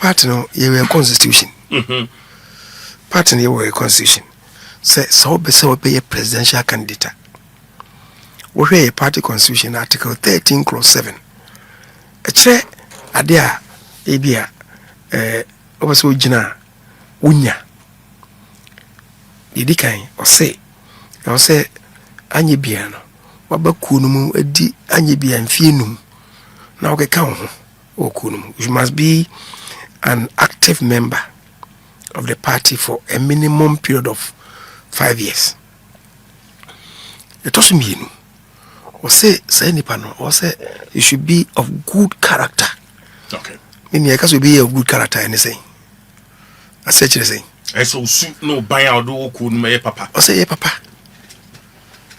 party no your constitution. Party no your constitution. Say so be a presidential candidate. We hear a party constitution article 13 clause 7. A chair adia ebia obaso gina unya. Yedi kan o say anye bia no wabaku no mu adi anye bia mfie num na okeka ho oku no mu. You must be an active member of the party for a minimum period of 5 years. It also mean or say nipa no or say you should be of good character. Okay. Meaning you can be of good character anything. I said you say. So no buy out do oku no me papa. Or say papa.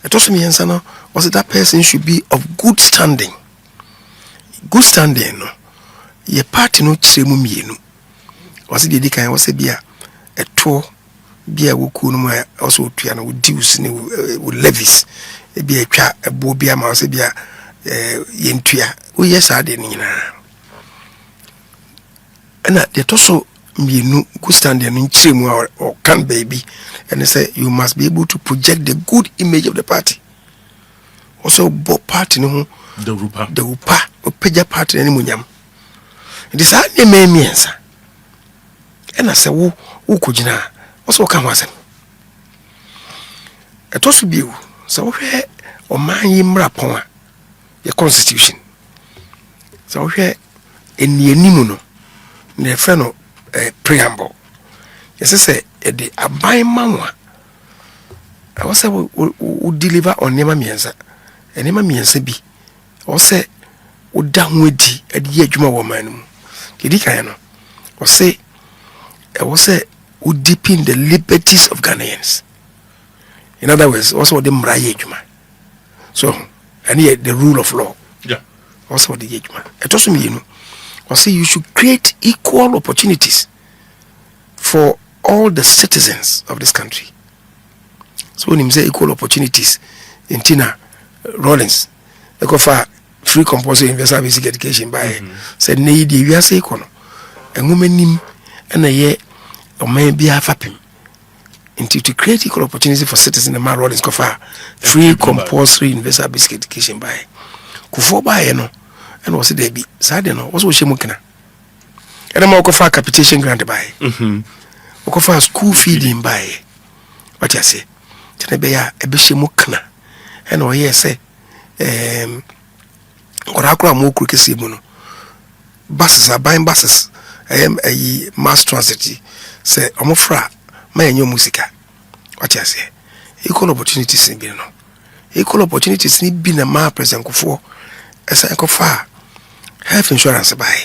It also means no or say that person should be of good standing. Good standing no. Ye party no chiremu mienu. Or say the kan or say bia eto bia woku no ma also tua no dues ni levies e bia atwa ebo bia ma say bia yentua wo yes ade ni nyina na de to so mienu good standing no chiremu or can baby and say you must be able to project the good image of the party. Also bo party no the rupa opeja party ni munyam. It is a name miensa and I say wo kujina also come was him. It also be so where or man yimra pon your constitution. So where in the nimuno the friend of preamble. Yes, say the abai manwa. I was say we deliver on nema miensa. And nema miensa bi. Or say we down with the at the edge of woman. Did he no? Or say I was say who deepen the liberties of Ghanaians. In other words, also the mraye juma. So, and yet the rule of law. Yeah. Also the juma. It also mean, you know, or say you should create equal opportunities for all the citizens of this country. So when you say equal opportunities, in Tina Rollins, they go for free compulsory universal basic education by said need you say kono. And women nim and a year or maybe half up him into to create equal opportunity for citizens in the man Rollins Kofa free compulsory universal basic education by Kufo by no and was there be sad no also shemukina and I'm Kofa capitation grant by Kofa school feeding by what you say Tenebeya a bishimukna and or yes say Orakura Moku Kisimuno buses are buying buses. I am a mass transit. Say, Omofra, my new musica. What you say? Equal opportunities in Bino. Equal opportunities need being a man present for as I go far. Health insurance by.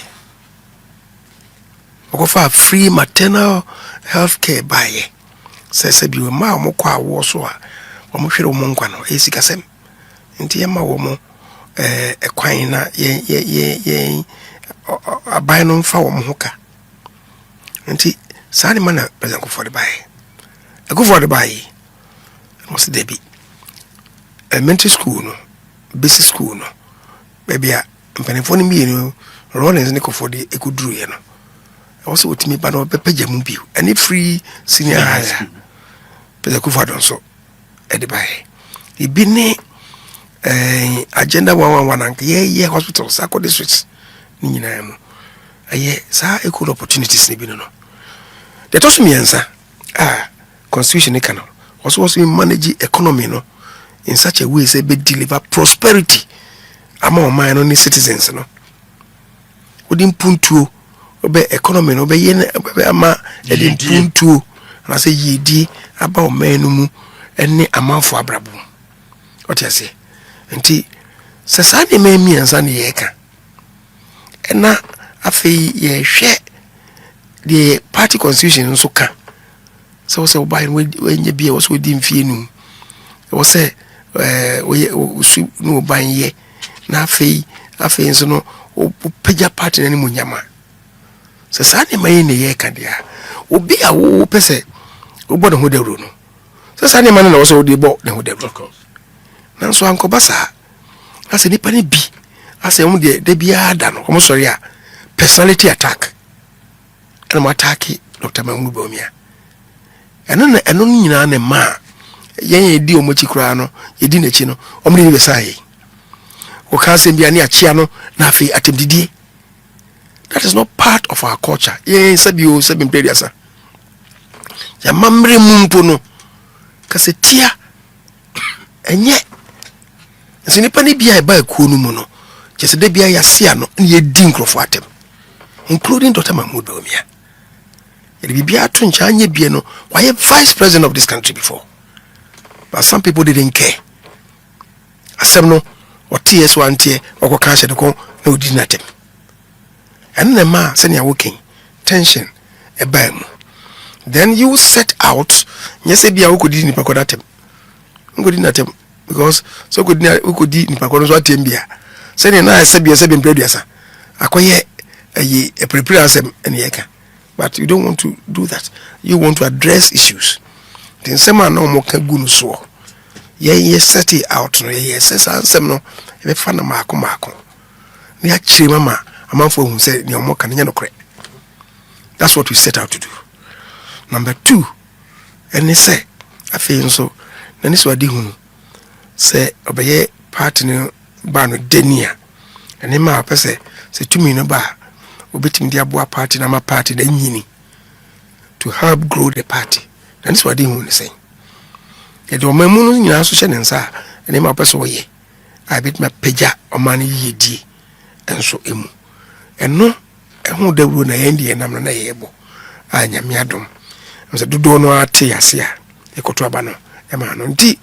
Go far free maternal health care by. Says a be ma mokwa warsoa. Omoshiro monkwano, esikasem. Intiama womo a quina ye. A buy no for Mohoka. And he Sally Manor present for the buy. I go for the buy. What's the debit? Elementary school, no, basic school, no. Maybe I'm penny me, you know, Rollins Nico for the Ekudru, you know. Also with me, but no Pepe Jamubi, and if free senior higher. Pedacufadon so at the buy. He been agenda 111 yeah, hospital, Sako districts. Nininamu. Aye, sa equal opportunities ni bino no. That also means constitution e cano. Also manage economy no in such a way say be deliver prosperity among my only citizens no. Odin puntu obe economy no be yen ama edin puntu na say yedi aba o man no mu ene amanfo abrabo. What you say? Enti se sa de me miensa ne ye ka. Na afi ye hwe the party constitution so ka so buy when you be also dim fie nu o say su no ban ye na afi so no o peja party na mu nyama so sa ne mai ne ye ka dia obi a wo pese o bodo ho dawro no so sa ne man na wo so de bo ne ho dawro na so anko basa ase nipa ne bi ase mu de bia da no omo sori a personality attack and my attack Dr. Mahmoud Bawumia. And then I don't know ma ye di omochi kura no ye di na chi no omri ni besai o kan se bia ne achia no na afi atemdidie. That is not part of our culture. Ye sabi o sabi mpediasa ya mamre mumpo no kasetia enye sinipa ni bia e ba ekuo no mu no chese de bia ya sia no ne ye di nkrofo atem, including Dr. Mahmoud Bawumia. Ye bia to ncha anye bia no why vice president of this country before, but some people didn't care. Asem no or TS1 tie or cash de ko no di natem. And the ma send you working tension a bam. Then you set out yes bia who could di nipa ko datem. Ngo di natem because so could who could di nipa ko so atem bia. Send na sebia sebia preduasa. Akoye a prepare asem eniyeka. But you don't want to do that. You want to address issues. Then some no more can go so. Ye set it out no ye says ansem no e fa na mako. Ni achire mama amanfo hu say ni omo kan nya no kre. That's what we set out to do. Number 2, and say afi so na ni so adi hu say obeye party no ba no denia. And ma pese say tumi no ba obetim dia boa party na ma party da nyini to help grow the party. And this what they want to say. E do mamu nyina so hye nensa ene ma pese oye I bit ma peja omani yedi enso emu eno ehu dawru na yendi enam na yebo anya miadom nse dodo no ate yase a ekoto aba no e ma no nti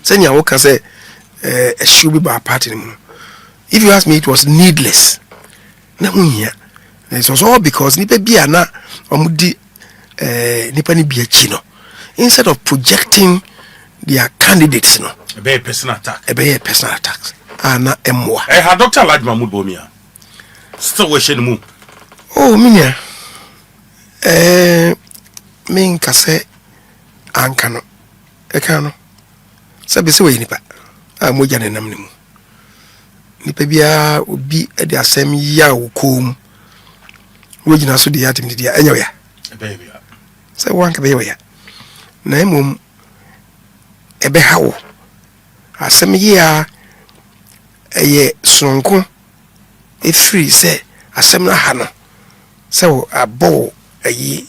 senya wo ka say a should be by party no. If you ask me, it was needless. It was all because nipa bia na omudi nipa ni bia chi no, instead of projecting their candidates no a be personal attack, ana emwa ha Dr. Mahmoud Bawumia still we shenu mu oh minya min kase anka no e kan no sabe se we nipa a moja ne nam ne mu nipa bia obi e de asem ya wokom wogina so de yatim de anya ya baby say wanka be ya na emom ebe hawo asem ya eye sonko e free say asem na ha no say abo ayi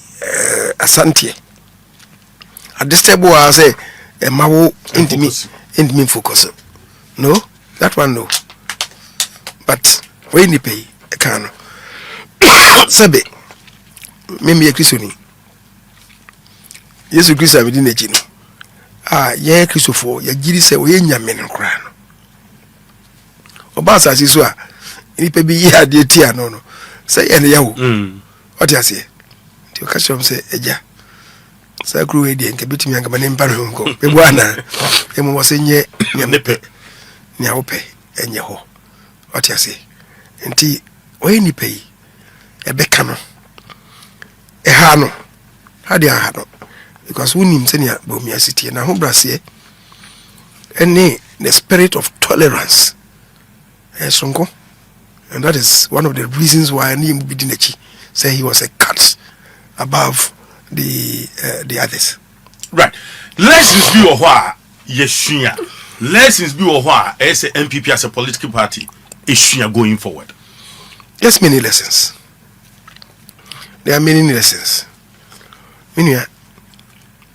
asante adisebo a say mawo intimi focus no that one no. But when you pay a can sabe meme ye Kristo ni Yesu Kristo abedi na chino ye Kristofo ya giri se we nyame no kra no oba asase so a nipa bi ye ade ti ano no se ye ne yawo oti ase ti o ka shom se eja sa kru we de nke betimi anga mane mpa no ko be bwana e mo se nye nyame pe nya wo pe enye ho oti ase nti we ni pe ebe kano e ha no ha dia ha no because we nim senia Bawumia city na ho brase any the spirit of tolerance sonko, and that is one of the reasons why ni Mubidinachi say he was a cut above the others. Right, lessons be what yeshuya lessons be what as a MPP as a political party is going forward. Yes, many lessons. There are many lessons. Meaning,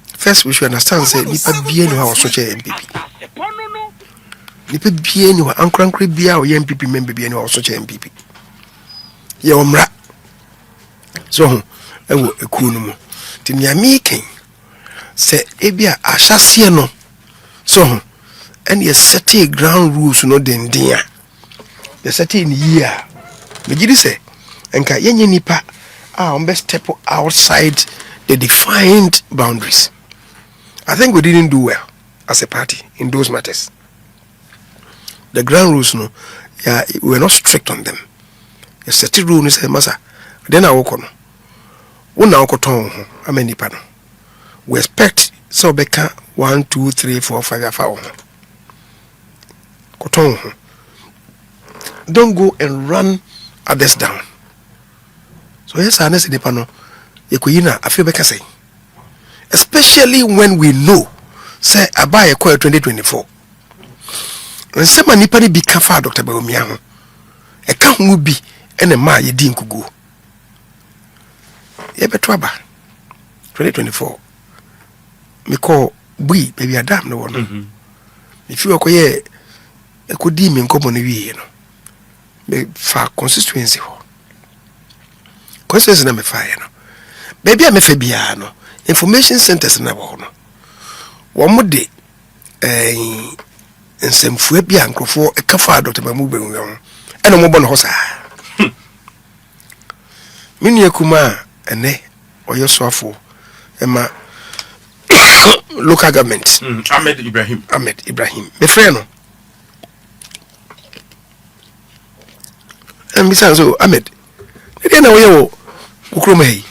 first we should understand say nipa bien who was such a MPP. Nipa bien who ankrankre bia or MPP member bien who was such a MPP. Ye omra. So ewo ekunu mu. Ti nya making say ebia ahyase no. So and ye set ground rules no den dia. The certain year. Megidi say enka yenye nipa step outside the defined boundaries. I think we didn't do well as a party in those matters. The ground rules, no, yeah, we were not strict on them. The certain rule is masa. Then I walk on. Una okoton, how many pano? We expect so beka 1, 2, 3, 4, 5, 5. Koton. Don't go and run others down. So yes, I say nipa no yekoyina afi be kase. Especially when we know say abaye kwa 2024. Nsema nipa ni bi kafa Dr. Bawumia ho. E ka ho bi ene ma ye di nkugu. Ye beto aba 2024. Me call bui baby adam no one. If you akoye ekodi mi nkomo no wie no. Me fa constituency ho. Constituency na me fa ye no. Baby a me fa bia no. Information centers na wo no. Wo mo de nsemfua bia nkrofo ekafa Dr. Bawumia ho. Eno mo bo no ho sa. Mini akuma ene oyosoafo ema local government. Ahmed Ibrahim. Me friend no. And Mr. So Ahmed. E na wo ye wo hey.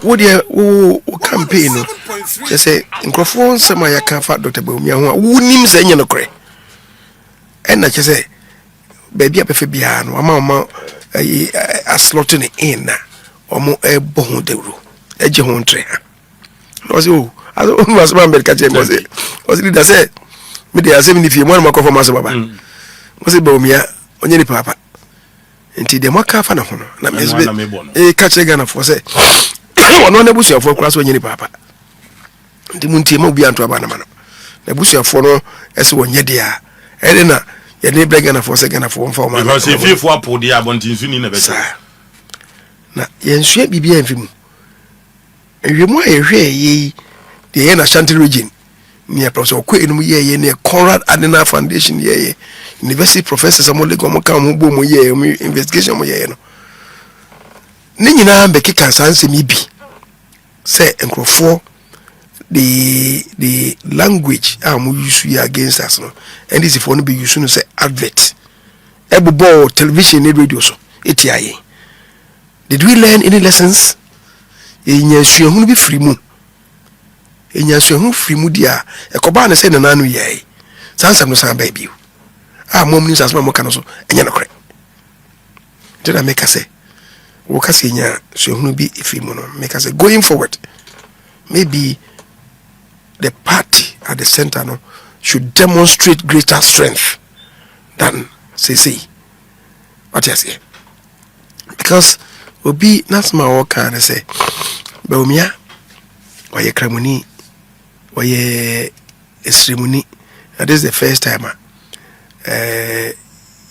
What you campaign no. Just say nkrofo nsema ya kafa Dr. Bawumia ho a wonim se nye no kore. And na say baby apefe bia no ama a slot in na omo ebo ho dewro eje ho ntre ha no say o aso o was man be catch him was leader say me dey asem ni fie mo na makofa maso baba mo say Bawumia onye ni papa enti de maka fa na ho no na me catch Ghana for say ono na busu afo kura so onye ni papa enti muntie ma obi anto aba na ma no na busu afo no ese onye de a ere na ye ne brega na for second for one for man because if you for podi abontin su ni na beto na yensua bibia mfimu enwemu a yehwe yi de ye na Shanti region ni professor ko enum ye ne Conrad Adena Foundation ye university professors amolego mo kan mo bo mo ye investigation mo ye no ni nyina be kika sanse mi bi say enkrofo the language am use you against us no and this if one be use no say advert ebo television and radio so etiaye. Did we learn any lessons? Enyansuo hu bi free mu enyansuo hu free mu dia ekoba na say na nanu ye sansam no san ba biu mom ni sasma mo kan so enya no kore did I make say wo ka say nya so hu bi free mu no make say going forward maybe the party at the center no should demonstrate greater strength than say what you say because obi nasma wo kan say Bawumia oye kramuni oye esrimuni and this is the first time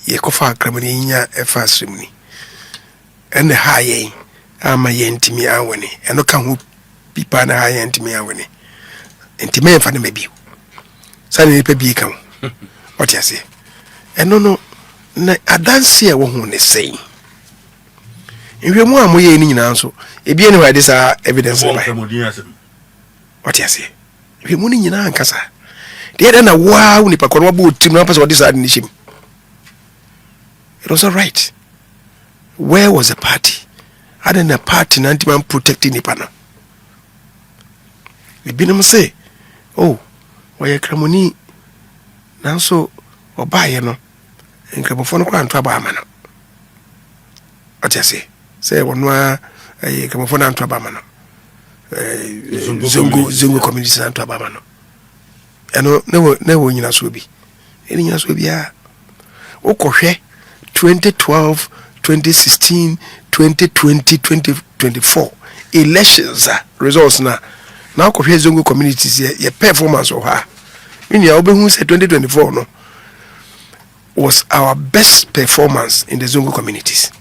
ye kofa kramuni nya efa esrimuni and the high ama yentimi awene eno kan hu pipa na high yentimi awene ntime fa na mabi sane ni pa bi kan what you say eno no na adanse e wo hu ne sei enwemu amoye ni nyina nso ebi eni wa this evidence ba what you say enwemu ni nyina ankasa de na wow ni pakoro wa bo tim na pese this ad ni shim it was all right. Where was the party? I didn't a party nanti protecting ni pana ebi nem say oh why kramoni nanso obaye no nkramofo no kwa ntwa ba ama no what you say wonwa kramofo na ntwa ba ama no zongo community na ntwa ba ama no eno ne wo nyina so bi eni nyina so bi a okohwe 2012 2016 2020 2024 elections results na okohwe zongo communities ye performance of her in ya obehu say 2024 no was our best performance in the zongo communities.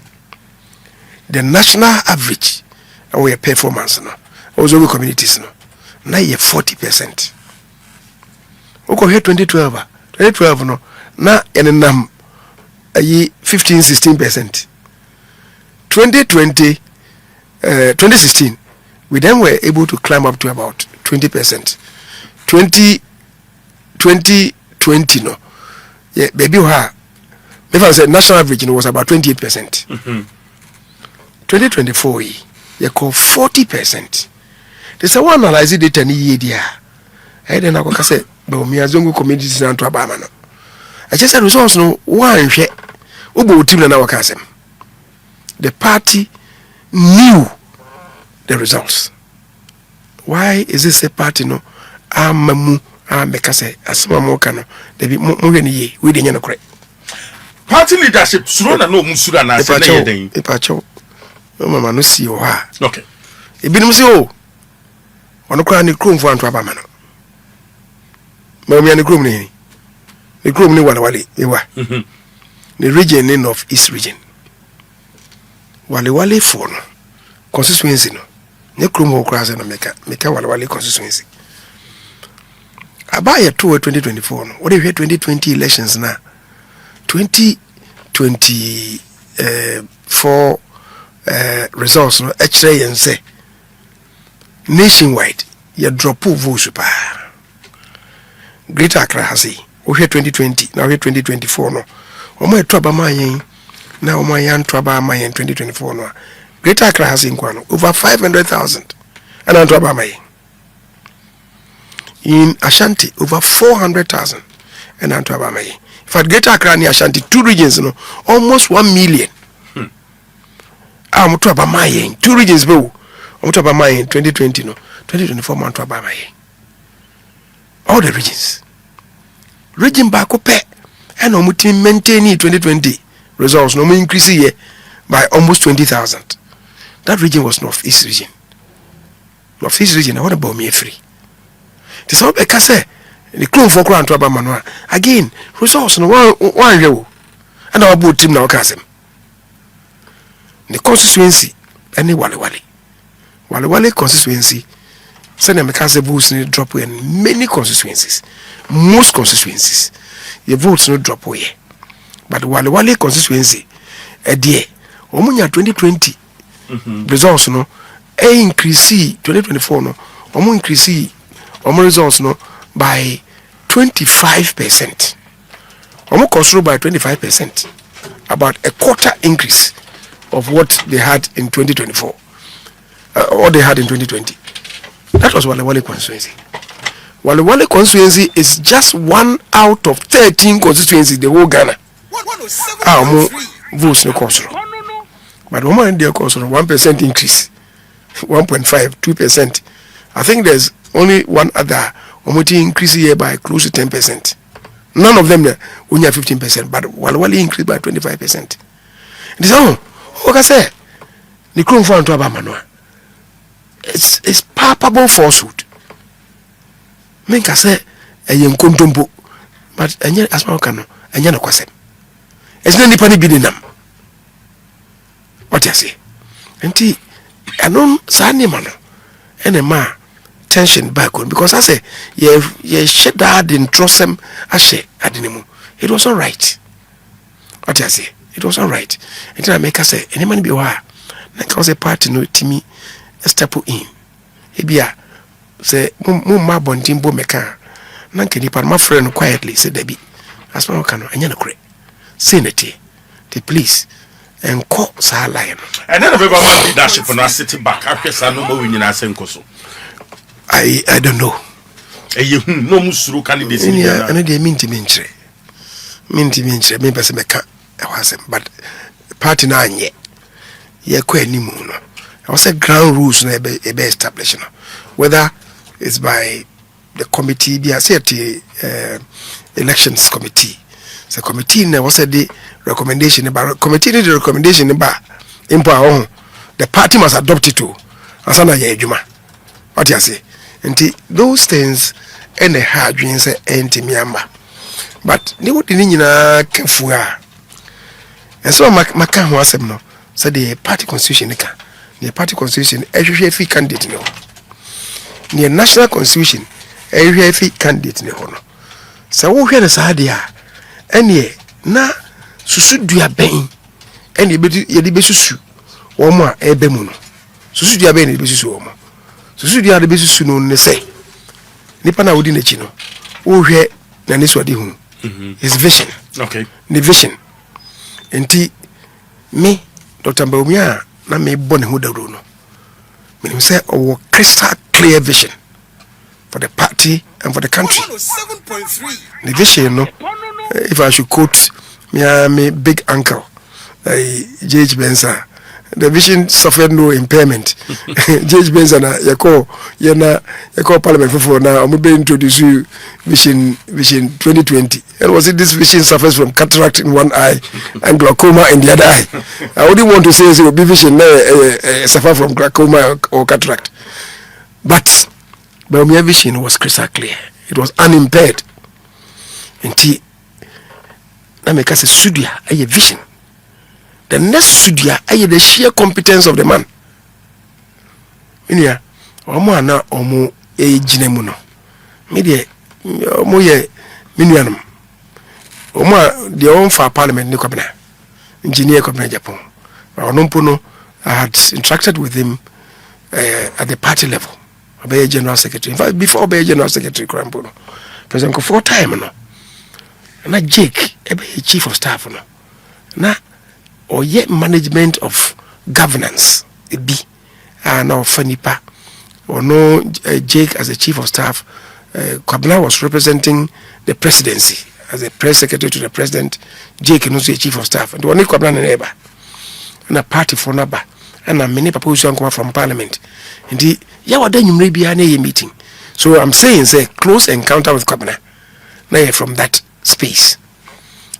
The national average our performance no zongo communities no na ye 40%. Okohwe 2012 no na enenam ayi 15-16%. 2020 2016 we then were able to climb up to about 20%. 2020 no yeah baby ha if I said national average was about 28%. 2024 you call 40%. There's a one analyze data ni year dia I then I go say Bawumia zongo communities na to abama no I just said results no one hwe obo team na waka asem the party knew the results. Why is this a party no? Amamu make say asema mo kano. Debi mo hwe ni ye. We dey nya no kore. Party leadership suro na no musura na se na ye den. Ipacho. Mama no si o ha. Okay. Ebinim si o. Ono kra ni krom fo anto aba ma no. Bawumia ni krom ni. Ni krom ni wale ewa. The region in of East region. Wale for no constituency no. Ne krom ho kra se no meka wale constituency. Abaya to 2024 no. What if 2020 elections na 2024 results no actually yen say nationwide you drop votes pa. Greater Accra has it. We 2020 now we 2024 no. Omo etwa ma yen na omo yan twa ma yen 2024 no. Greater Accra has in kwano over 500,000 and antwa ma yen. In Ashanti over 400,000 and antwa ma yen. In fact, Greater Accra and Ashanti, two regions, no, almost 1 million. I'm talking about my yen. Two regions, bro. I'm talking about my yen 2020, no, 2024, I'm talking about my yen. All the regions. Region back up, and I'm maintaining 2020 results, no more increase here by almost 20,000. That region was Northeast region. Northeast region, I want to Bawumia free. This is what I say. The clone for crown to Abamanoa. Again, resource no one year. And our boat team now Kasim. The constituency, any Wale constituency, send them a Kasim votes in drop away in many constituencies. Most constituencies, the votes no drop away. But Wale constituency, a day, Omunya 2020 results no, increase 2024 no, increase results no. By 25%. Almost considered by 25%. About a quarter increase of what they had in 2024. Or they had in 2020. That was Wale constituency. Wale constituency is just 1 out of 13 constituencies the whole Ghana. Votes no consider. But woman in there consider 1% increase. 1.5, 2%. I think there's only one other increase here by close to 10%. None of them only 15%, but Wale increased by 25%. This okay say the crown for to Abamanoa. It's palpable falsehood. Men ka say yen kontompo, but enye asma ka no enye no kwasem. It's not nipa ni bi nam. What you say? Enti anon sa ni ma no ene ma tension back on because I say ye shed that in trosem ashe adinemu. It was all right. What you say? It was all right. Until I make us say any man be wa na cause a party no timi step in. Ebia say ma bontin bo meka na nke nipa ma friend quietly say debi as ma ka no anya na kure. Say neti. Te please and call sa lion. And then everybody leadership for us sitting back after no more winning as enkoso. I don't know. No musuru candidates in here. And they minti mentre. Me person meka but party na anye. Ye kwa ni mu no. I was say ground rules na be established no. Whether it's by the committee be say elections committee. So committee na was the recommendation about committee the recommendation ba impo the party must adopt it too. Asana ye adwuma. What you say? And those things and the hard dreams anti miamba. But they would nyina kafua. And so maka ho asem no said the party constitution the party constitution ehwehwe candidate no. The national constitution ehwehwe candidate no. So wo hwe ne saade a ene na susu dua ben ene ye de besusu wo mo a ebe mu no. Susu dua ben ne besusu wo mo. Susu dua de besusu no ne say nipa na wodi na chi no wo hwe na ne so de hu. His vision. Okay. The vision. Enti me Dr. Bawumia na me bone hu dawro no. Me say our crystal clear vision for the party and for the country. 7.3. The vision no. If I should quote me big uncle J.H. Benza the vision suffered no impairment. Judge Benzana, you call Parliament for now. I'm going to introduce you Vision 2020. And was it this vision suffers from cataract in one eye and glaucoma in the other eye? I wouldn't want to say it will be vision suffer from glaucoma or cataract. But Bawumia vision was crystal clear. It was unimpaired. And I make us a studia, a vision. The next studia, the sheer competence of the man. Minia, omo na omo ejinemu no. Media, omo ye minuanum. Omo the own for parliament ni kwabena. Engineer kwabena Japan. Onompo I had interacted with him at the party level. Obey general secretary. In fact, before obey general secretary Krampo no. President ko 4 time no. Na Jake, chief of staff no. Na or yet management of governance it be now Fanipa or no Jake as a chief of staff. Kwabena was representing the presidency as a press secretary to the president. Jake and also a chief of staff. And the one Kwabena neighbor and a party for Naba and a many proposals come from parliament. Indeed, yawa then you may be a meeting. So I'm saying say close encounter with Kwabena. Now from that space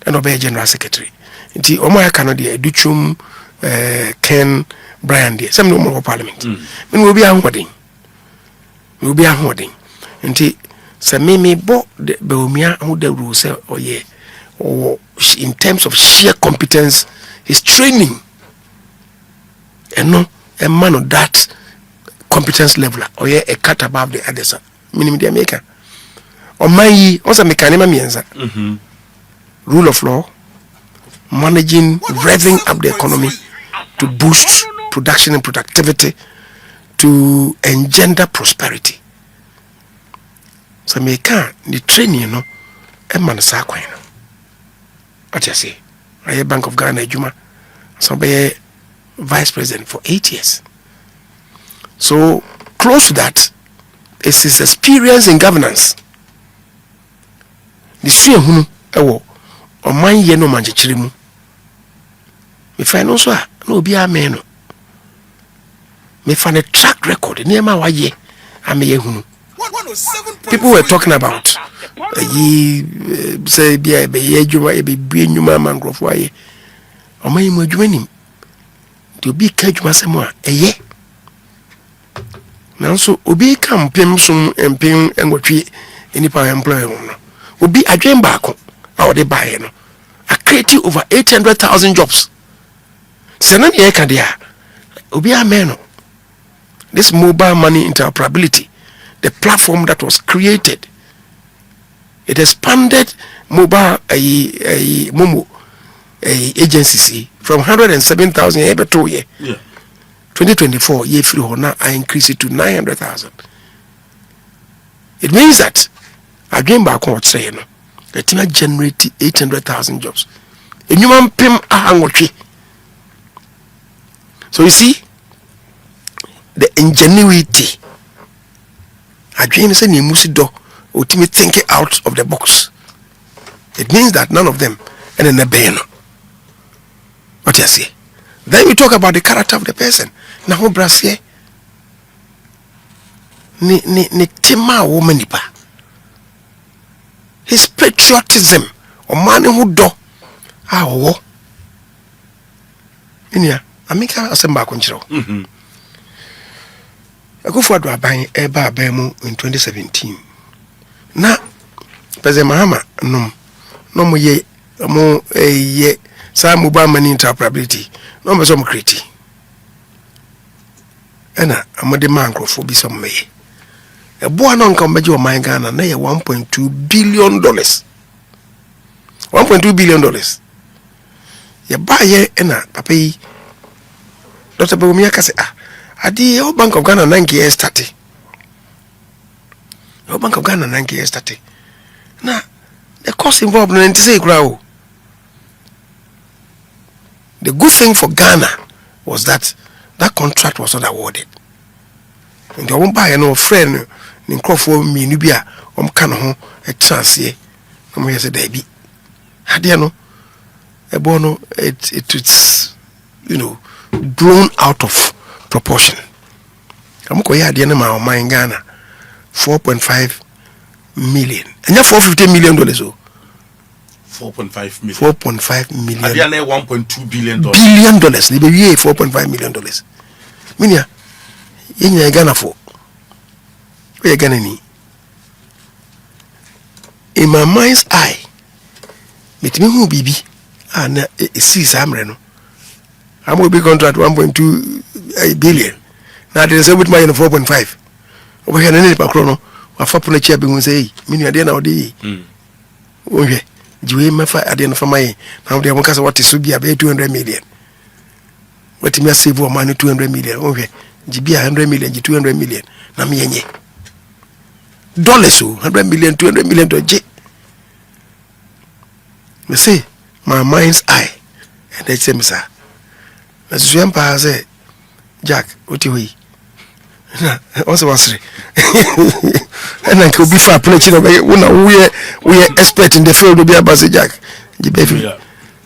and obey general secretary. Nti omo ya Canada Duchum Ken Brian there some no more parliament me will be ahoden nti se me bo the Bawumia who the rule say oye or in terms of sheer competence his training and no a man of that competence level or a cut above the others minimum the America or my also mekanima mienza rule of law, managing, revving up the economy to boost production and productivity, to engender prosperity. So me can the training, a man sa kwai no. What you say? I Bank of Ghana Juma, so be vice president for 8 years. So close to that is his experience in governance. The same hunu ewo o man ye no manchechire mu. Me find also no obi amen no. Me find a track record near wa ye ameye hunu. People were talking about say bia be ye adwuma e be bue nnwuma mangrofo aye. O man mu adwuma nim. De obi ka adwuma sem a eye. Nanso obi ka mpem som empem enwotwe enipa employer no. Obi adwen baako a ode bae no a create over 800,000 jobs. Senan ye ka dia obi amen no. This mobile money interoperability, the platform that was created, it expanded mobile momo agencies from 107,000 every 2 years. 2024 year free hona I increase it to 900,000. It means that again back what say no it may generate 800,000 jobs. And you man pim ahangotwe. So you see the ingenuity again say ni musi do ultimate thinking out of the box. It means that none of them and in the beno. What you say? Then we talk about the character of the person. Na ho brasie ni tima woman nipa. His patriotism or man who do wo. Inia amika asemba konchiro. Akufo ado aban eba aban in 2017. Na President Mahama no mo ye mo ye sa mobile money interoperability no me so mo create. Ena amode mankrofo bi so meye. Ebo no nka mbeje o man Ghana na ye 1.2 billion dollars. 1.2 billion dollars. Ye ba ye ena papa yi Dr. Bawumia ka say adi o Bank of Ghana 9 years started. O Bank of Ghana 9 years started. Na the cost involved no say kura. The good thing for Ghana was that contract was not awarded. And the one buy no friend in Crawford me nubia kan ho a chance here. No more say there be. Had no a bono it's blown out of proportion. I'm going to my mind Ghana 4.5 million. And you $450 million. 4.5 million. 4.5 million. At the end, $1.2 billion. Billion dollars. They be $4.5 million. Minya, you Ghana for. Where you Ghana ni? In my mind's eye, it me who bibi and sees Amreno. I'm going to be contract 1.2 billion. Now there is a bit more than 4.5. Over here, any pacrono, a fapuna chair being say, meaning at the end of the day. Okay, you may find at the end of my now the Amocas what is to be about 200 million. What you may save money 200 million. Okay, GB 100 million, 200 million. Namianye dollars, 100 million, 200 million to J. Me say, my mind's eye, and they say, Mr. As you say, Jack, what you we? Also was and I could be far pledging of we are expert in the field to be a Bassy Jack.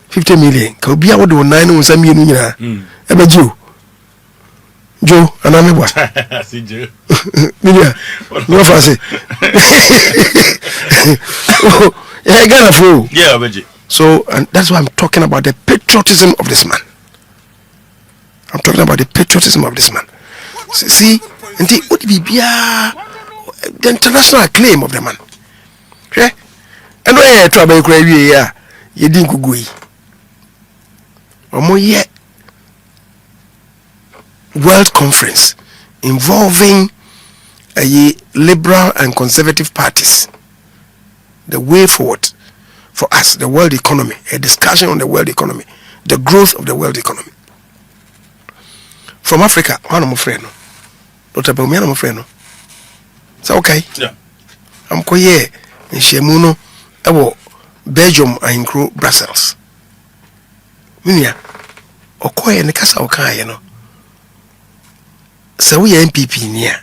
50 million. Could be out of 9 or some million. Ever Joe, and I'm what? See Joe. What I say? I got a fool. Yeah, Reggie. So, and that's why I'm talking about the patriotism of this man. I'm talking about the patriotism of this man. See, and the international acclaim of the man. Okay? And when you trouble cry, you didn't go away. Or more yet, World Conference involving a liberal and conservative parties. The way forward for us, the world economy, a discussion on the world economy, the growth of the world economy. From Africa, one of my friends, Dr. Bawumia, my friend. So okay, yeah, I'm going in Shemuno, Belgium, and include Brussels. Minia, Okoye and the Casa Okai, you know. So we are MPP near,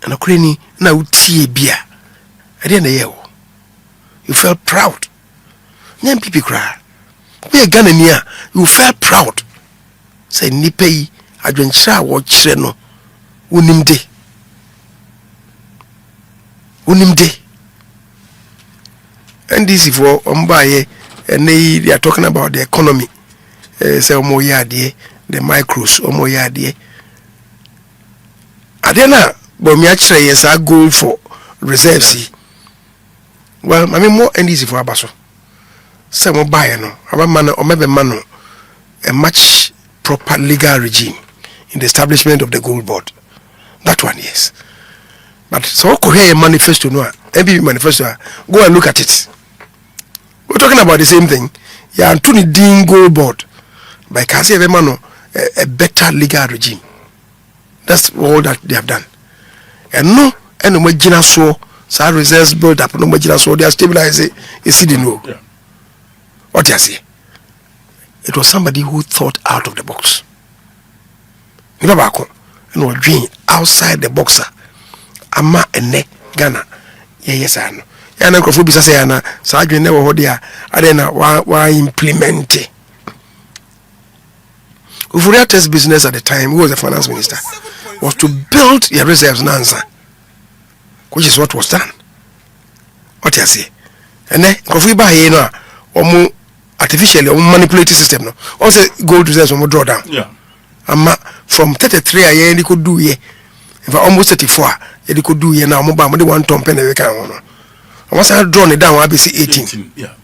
and Okreni now tea beer. I didn't hear. You felt proud. MPP cry. We are Ghana near. You felt proud. Say Nipei, Adventure, watch Reno. Unimde. And this is for Ombaye, and they are talking about the economy. Say Omoyade, the micros, Omoyade. Adena, Bomiachre is our goal for reserves. Well, I mean more and easy for Abaso. Some will buy no, our man or maybe man a much proper legal regime in the establishment of the gold board. That one, yes. But so a manifesto no, MPP manifesto, go and look at it. We're talking about the same thing. Yeah, and to the Dean gold board by Kasi Remano a better legal regime. That's all that they have done. And no, and no Gina so reserves build up, no Gina so they are stabilizing a city no. Yeah. What you say? It was somebody who thought out of the box. You know about and was dreaming outside the boxer. Ama ene Ghana. Yes, I know. Yana Kofu bisa say ana Sajwe never hodia adena wa implement it. Ufuriate's business at the time, who was the finance minister, was to build your reserves in answer, which is what was done. What you say? And then, if we buy here, or more artificially, or manipulated system, no, also gold reserves or more drawdown. Yeah. From 33 a year, they could do ye. If almost 34, they could do ye now, mobile, they want to pay the account. I must have drawn it down, I'll be 18. Yeah.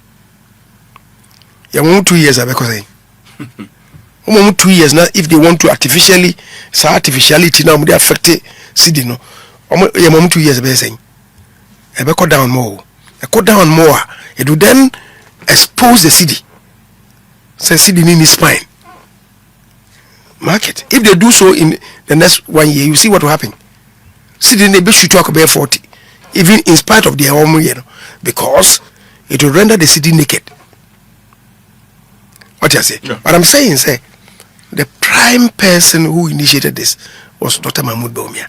You want 2 years, I say. 2 years now, if they want to artificially now they affect CD no. 2 years be saying. E be cut down more. It will then expose the CD. Say CD in his spine. Market. If they do so in the next 1 year, you see what will happen. CD in be should talk about 40. Even in spite of their own year, because it will render the CD naked. What you say? Yeah. But I'm saying, say, the prime person who initiated this was Dr. Mahmoud Bawumia.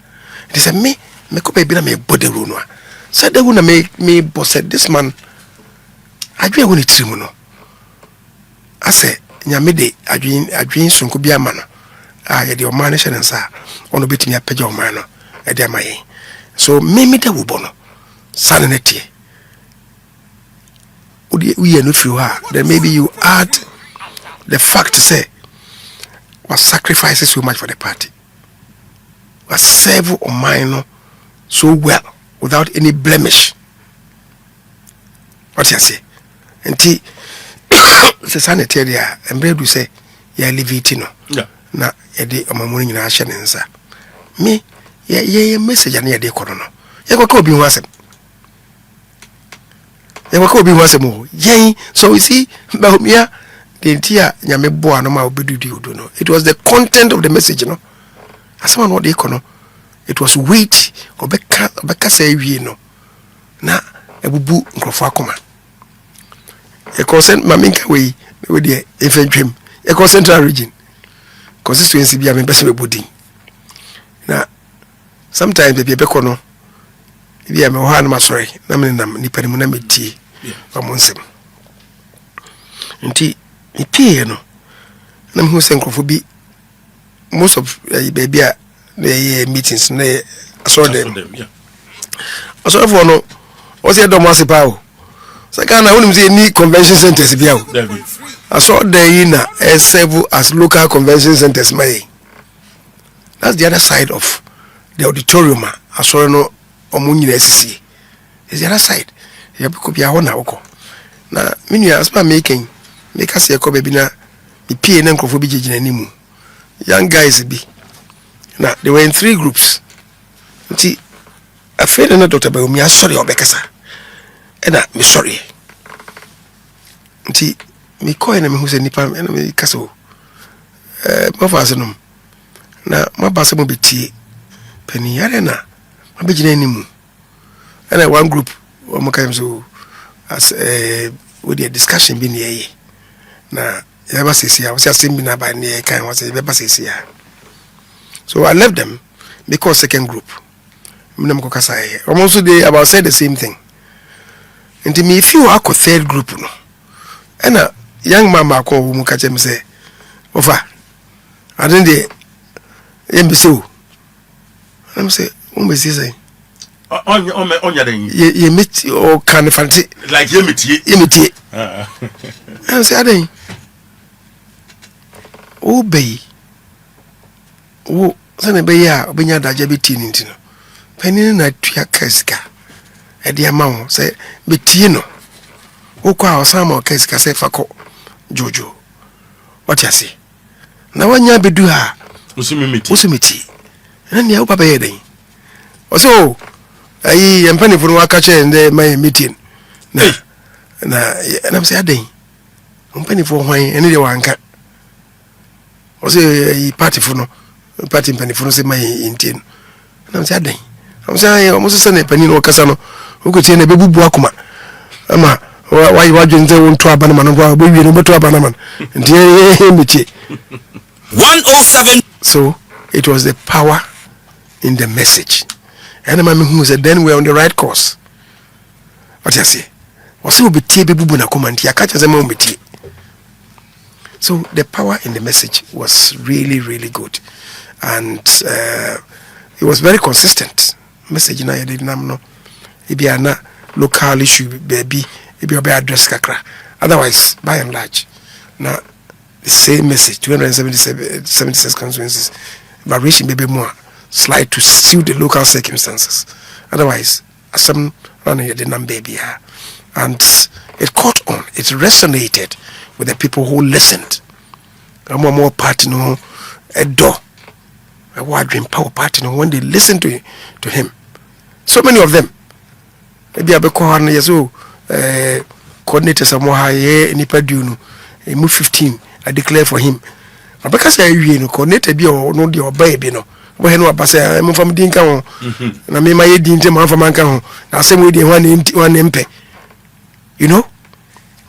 He said, me kope bina me bode runwa. Said they wanna me boss said this man. I do want to no. I said, nyamede adwin sonko bi ama no ye de oman hye nsa ono betimi apagya oman no e de amaye so me da wo bono sane netie we no feel ha then maybe you add the fact say was sacrifices so much for the party was serve oman no so well without any blemish. What you say? Nti se sanete dia embre du say ya levity no. Yeah. Na e de omamoni nyina ahye ne nsa. Me ye message na ye de kono no. Ye kwa obi hu asem. Ye kwa obi hu asem o. Yen so you see Bawumia the ntia nyame boa no ma obedudu odo no. It was the content of the message no. Asema no de kono. It was weight obeka say wie no. Na ebubu nkrofo akoma. A consent maminka we the infantry a central region constituency be a member building. Now sometimes the people no be a mohan masori nam nipanimuna meti for monsem. Nti ipi no nam who senkrofo bi most of baby the meetings na I saw them. I saw for no what's your domasipa. So Ghana wouldn't say any convention centers be out. I saw the inner serve as local convention centers may. That's the other side of the auditorium. I saw no Omuni SC. Is the other side. You could be a honor. Now, when you ask making, make us a copy na the P and Nkofobiji anymore. Young guys be. Now they were in 3 groups. See, I feel not Dr. Bawumia sorry or Bekasa. Ena me sorry nti me koy na me hu se nipa ena me kaso mafase no na mabase mo betie pani yare na mabegina nimu ena one group o mo kan so as with the discussion bi ne na ya ba sesi ya wose asem bi na ba ne kan wose be ba sesi ya so I left them because second group me ko kasa almost they about said the same thing. And me if you are third group no and a young mama call who catch him say ofa I didn't the embassy I'm say say on your ye meet or kind of fancy like you meet I'm say I didn't obey oh sane be ya obenya daje be tin ntino panin na tua kasika e dia ma ho se betie no okwa osama okasika se fako jojo what you say na wanya bedu ha usimiti na ne papa ye den oso ayi empani funu waka che nde my meeting na say aden empani funu hwan ene de wanka oso ayi party funu party empani funu se my intin na say aden am say almost say ne pani no kasa no ukotie na bebubu akoma ama why wajunze wonto abana man bo wi no beto abana man ndiye metie 107. So it was the power in the message and my who said then we're on the right course. What you say was so betie bebubu na komandi akacha zema metie. So the power in the message was really good and it was very consistent message na yede nam no ibiana local issue baby ibi obe address kakra otherwise by and large na the same message 276 constituencies variation baby more slide to suit the local circumstances otherwise some running the number baby and it caught on, it resonated with the people who listened. More party no a door a wide dream power party no when they listened to him, so many of them maybe abeko na yeso coordinator somehow here nipa duno move 15 I declare for him abeka say wie no coordinator bi o no de oba bi no bo he no abasa mo fam din kan ho na me ma ye din tem fam kan ho na asem we dey one mpe, you know,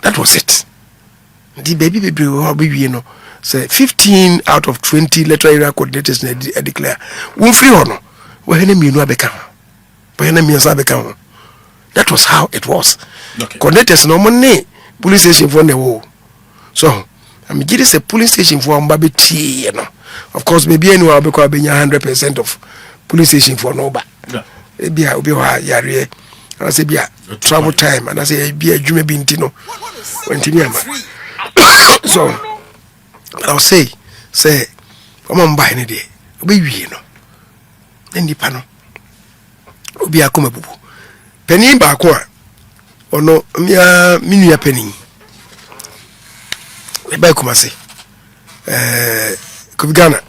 that was it. The baby how be wie no say 15 out of 20 electoral area coordinators na declare won free ho no wo he na mienu abeka ho bo he na mienu abeka ho. That was how it was. Okay. Coordinators no money police station for the war. So I mean, it is a polling station for Mbabeti, you know. Of course, maybe anyone because being 100% of police station for no but. Be a yari. I say be a travel time, and I say be a jume bintino. When so I'll say, come on by any day. Be you know. Then the panel. Be a come bubu. Penny bakwa. Or no, mini penny. Ebe kuma say. Kubigana.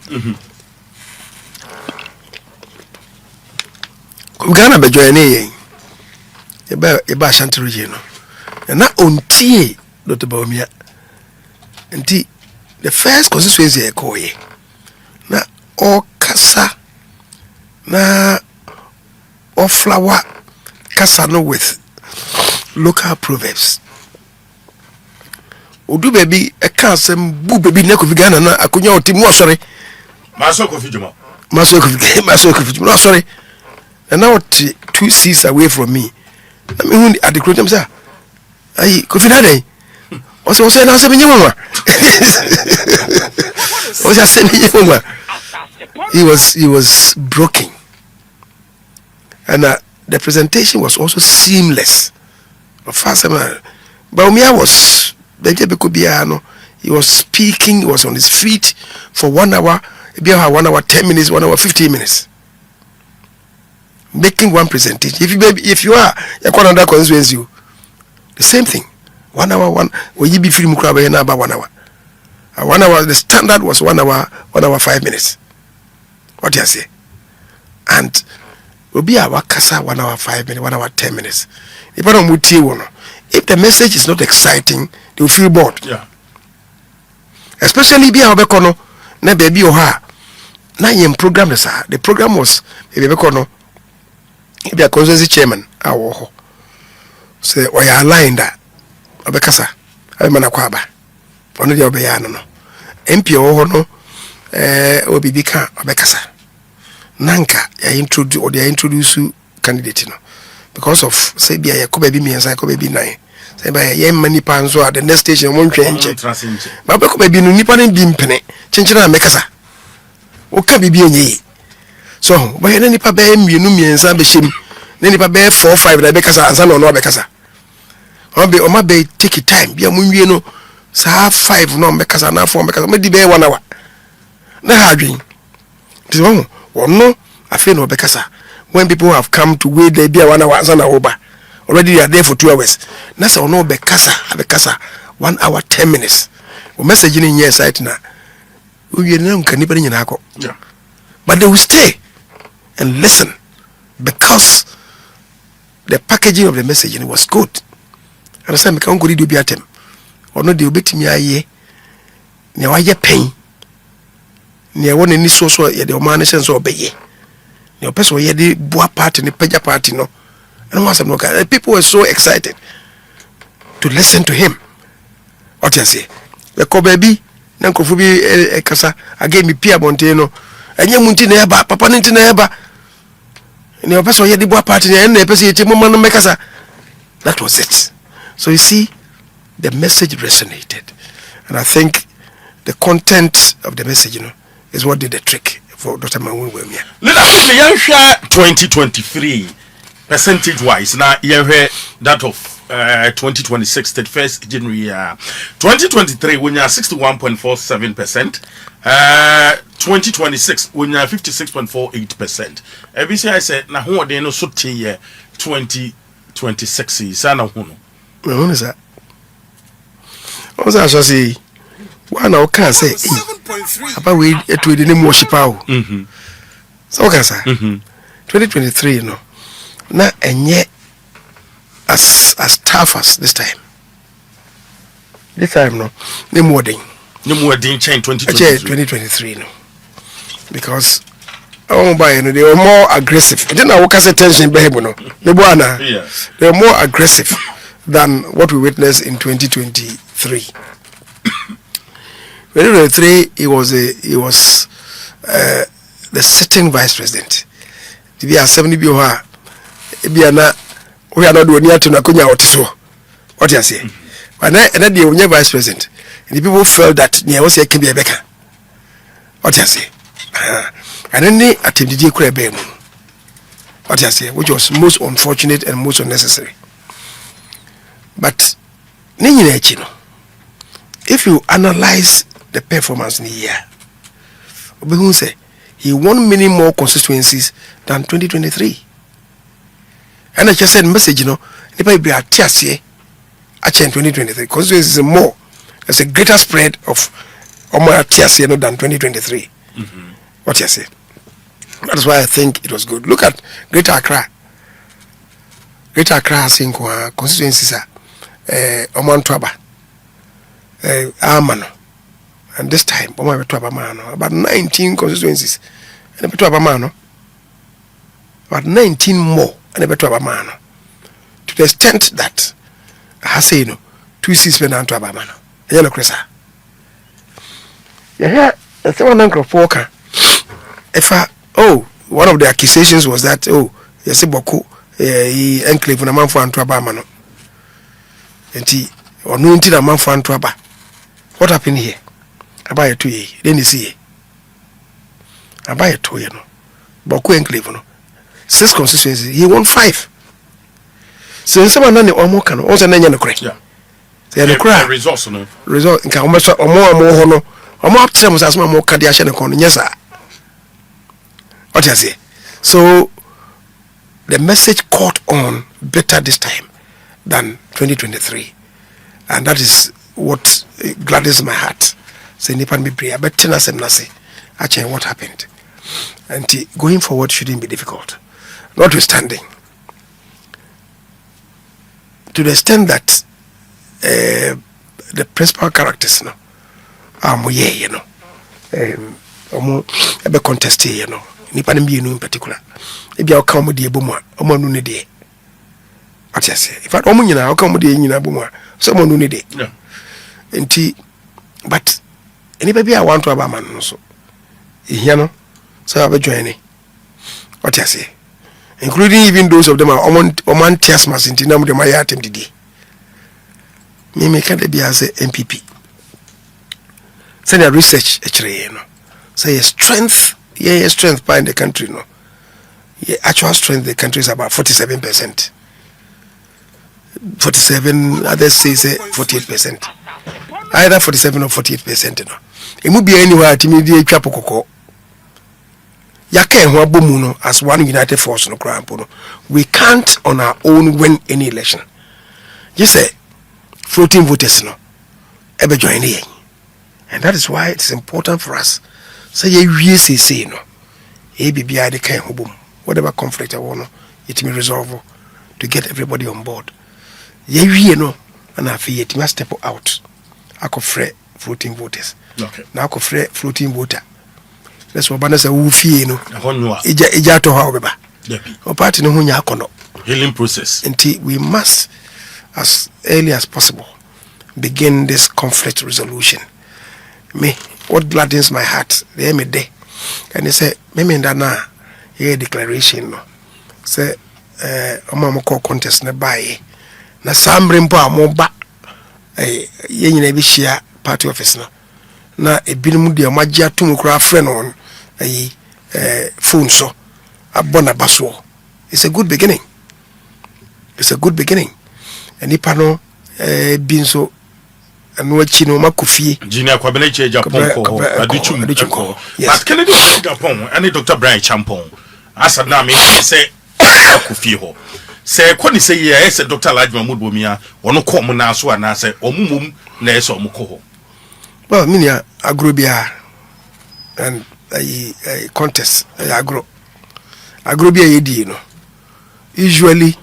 Kubigana be join yen. Eba shantru je no. Na ontie Dr. Bawumia. Nti the first constituency e ko ye. Na o kasa na o flower kasa no with local proverbs. Odu baby e kan sem bu baby na Kubigana na akonya otimu osore. Maso Kofi Juma. Maso Kofi Juma. No sorry. And now 2 seats away from me. I mean, at the crowd, sir. I Kofi Nade. Also, now 7 years. He was broken. And the presentation was also seamless. Bawumia was he was speaking, he was on his feet for 1 hour, 1 hour 10 minutes, 1 hour 15 minutes. Making one presentation. If you are a Canada constituency, the same thing. 1 hour, when you be free mukraba na about 1 hour. 1 hour, the standard was 1 hour, 1 hour 5 minutes. What do you say? And will be our kasa 1 hour 5 minutes, 1 hour 10 minutes. If the message is not exciting, they will feel bored. Yeah. Especially be our bekono, na baby or her. Na yem program the program was baby bekono. If you are constituency chairman, awo say we are aligned that obekasa abemana kwaba ono dia obeya no MP ho no obibi ka obekasa nanka ya introduce candidate no because of say bia ya ko baby miensa ko baby nine say ba ya mani panzo at the next station mo ntwe nche ba ko baby no nipa ne bi mpene chenchena mekasa o ka bibi enyi so ba ya nipa ba miensa be shim na nipa ba 4 5 na bekasa ansa no bekasa o ma be take time bia munwie no sa 5 no bekasa na 4 bekasa ma di be 1 hour na ha adwen ti won no afi no bekasa when people have come to wait there bia 1 hour ansa na over already they are there for 2 hours na say no bekasa 1 hour 10 minutes o message ni nya site na o wie na nka nipa nyina akọ Yeah. But they will stay and listen because the packaging of the message was good. And I said, I can't go to the or no, they will bet me. I now I get pain. Near one in this so the humanity so obey. Your person here the boa party and the peja party no. And once I'm not people were so excited to listen to him. What you say? The ko baby, nanko fubi kasa again me Pia Monteno. Enye munti na eba papa nti na eba ne opeso ye di boa party na epeso ye mama no mekasa. That was it. So you see, the message resonated, and I think the content of the message is what did the trick for Dr. Bawumia. Leadership 2023 percentage wise now you hear that of 2026 31st January 2023 when you are 61.47%, 2026 when you are 56.48%. I said na who dey no so tie 2026 is na who no. What is that? What was I say? One I can say about we the name worship out. So can say 2023 na enye as tough as this time. This time no more than change 2023 no, because they were more aggressive. I didn't know what kind of tension behavior no. They were more aggressive than what we witnessed in 2023. 2023 he was the sitting vice president. To be a 70 BOA, we are not doing near to Nakunya or so. What you say? But then the vice president, the people felt that near was a Kibia Becca. What you say? And then they attempted to create a what you say, which was most unfortunate and most unnecessary. But if you analyze the performance in the year, Obi say he won many more constituencies than 2023. And I just said message, if I be a TSA, actually in 2023, constituencies is more. There's a greater spread of more TSA than 2023. What you say? That's why I think it was good. Look at Greater Accra. Greater Accra has constituencies are Omantuaba, Amano, and this time about 19 constituencies and about 19 more and to the extent that I say 2 seats went down to Abamano. Yeah, that's one uncle Walker. One of the accusations was that yes, Boku he enclave on a man for Antuabamano. And he or no a man for Antuaba. What happened here? I buy a 2 year, then you see. I buy a 2 year, Boku enclave, 6 constituencies, he won 5. So someone on the Omo also name the correct. Yeah. The cry results no. Result in Kamasha or more up to them as more Kadiashan and yes, sir. What I say? So the message caught on better this time than 2023, and that is what gladdens my heart. Say Nipan be prayer, but Tenasem Nasi, actually what happened, and going forward shouldn't be difficult, notwithstanding. To the extent that the principal characters, ebe contest nipa mbie in particular ebi aka omo de ebomu omo nu ne de ati say in fact omo nyina aka omo de nyina bomu so omo nu ne de enti but enipa bi a want to aba man no so ehia no so aba join ni ati say including even those of them are omo tias masinti na mo de ma ya atem didi me can be as a MPP send a research say strength by in the country actual strength in the country is about 47%. 47, others say 48%. Either 47 or 48%. It would be anywhere to me the chapokoko. Yake Wabomuno as one united force no crampono. We can't on our own win any election. You say floating voters ever join here. And that is why it's important for us. Say you say no. ABBI the kind of whatever conflict I want, it may resolve to get everybody on board. You know, and I feel it must step out. I could free floating voters. Okay. Now I could free floating voter. That's what Banasa Wufi no. Ija to however. Or party no hunya kono. Healing process. Until we must, as early as possible, begin this conflict resolution. Me, what gladdens my heart, they me day. And they say, me na here declaration no. Say omamoko contest na buy. Na sambre mpo amoba ye nyina bi share party office no. Na ebinum de amagye atum kura friend on phone so abona baso. It's a good beginning. It's a good beginning. And ipano binso anu achi no makofie Engineer Kwabena che Japan ko adichum. But Kennedy Japan and Dr. Brian Champon asa na me say akofie ho. Say kwani say yes Dr. Lajma Bawumia ono ko mo na so ana say omumum na yes omo ko ho. Well, minia agrobia and a contest agrobia yedi no. Usually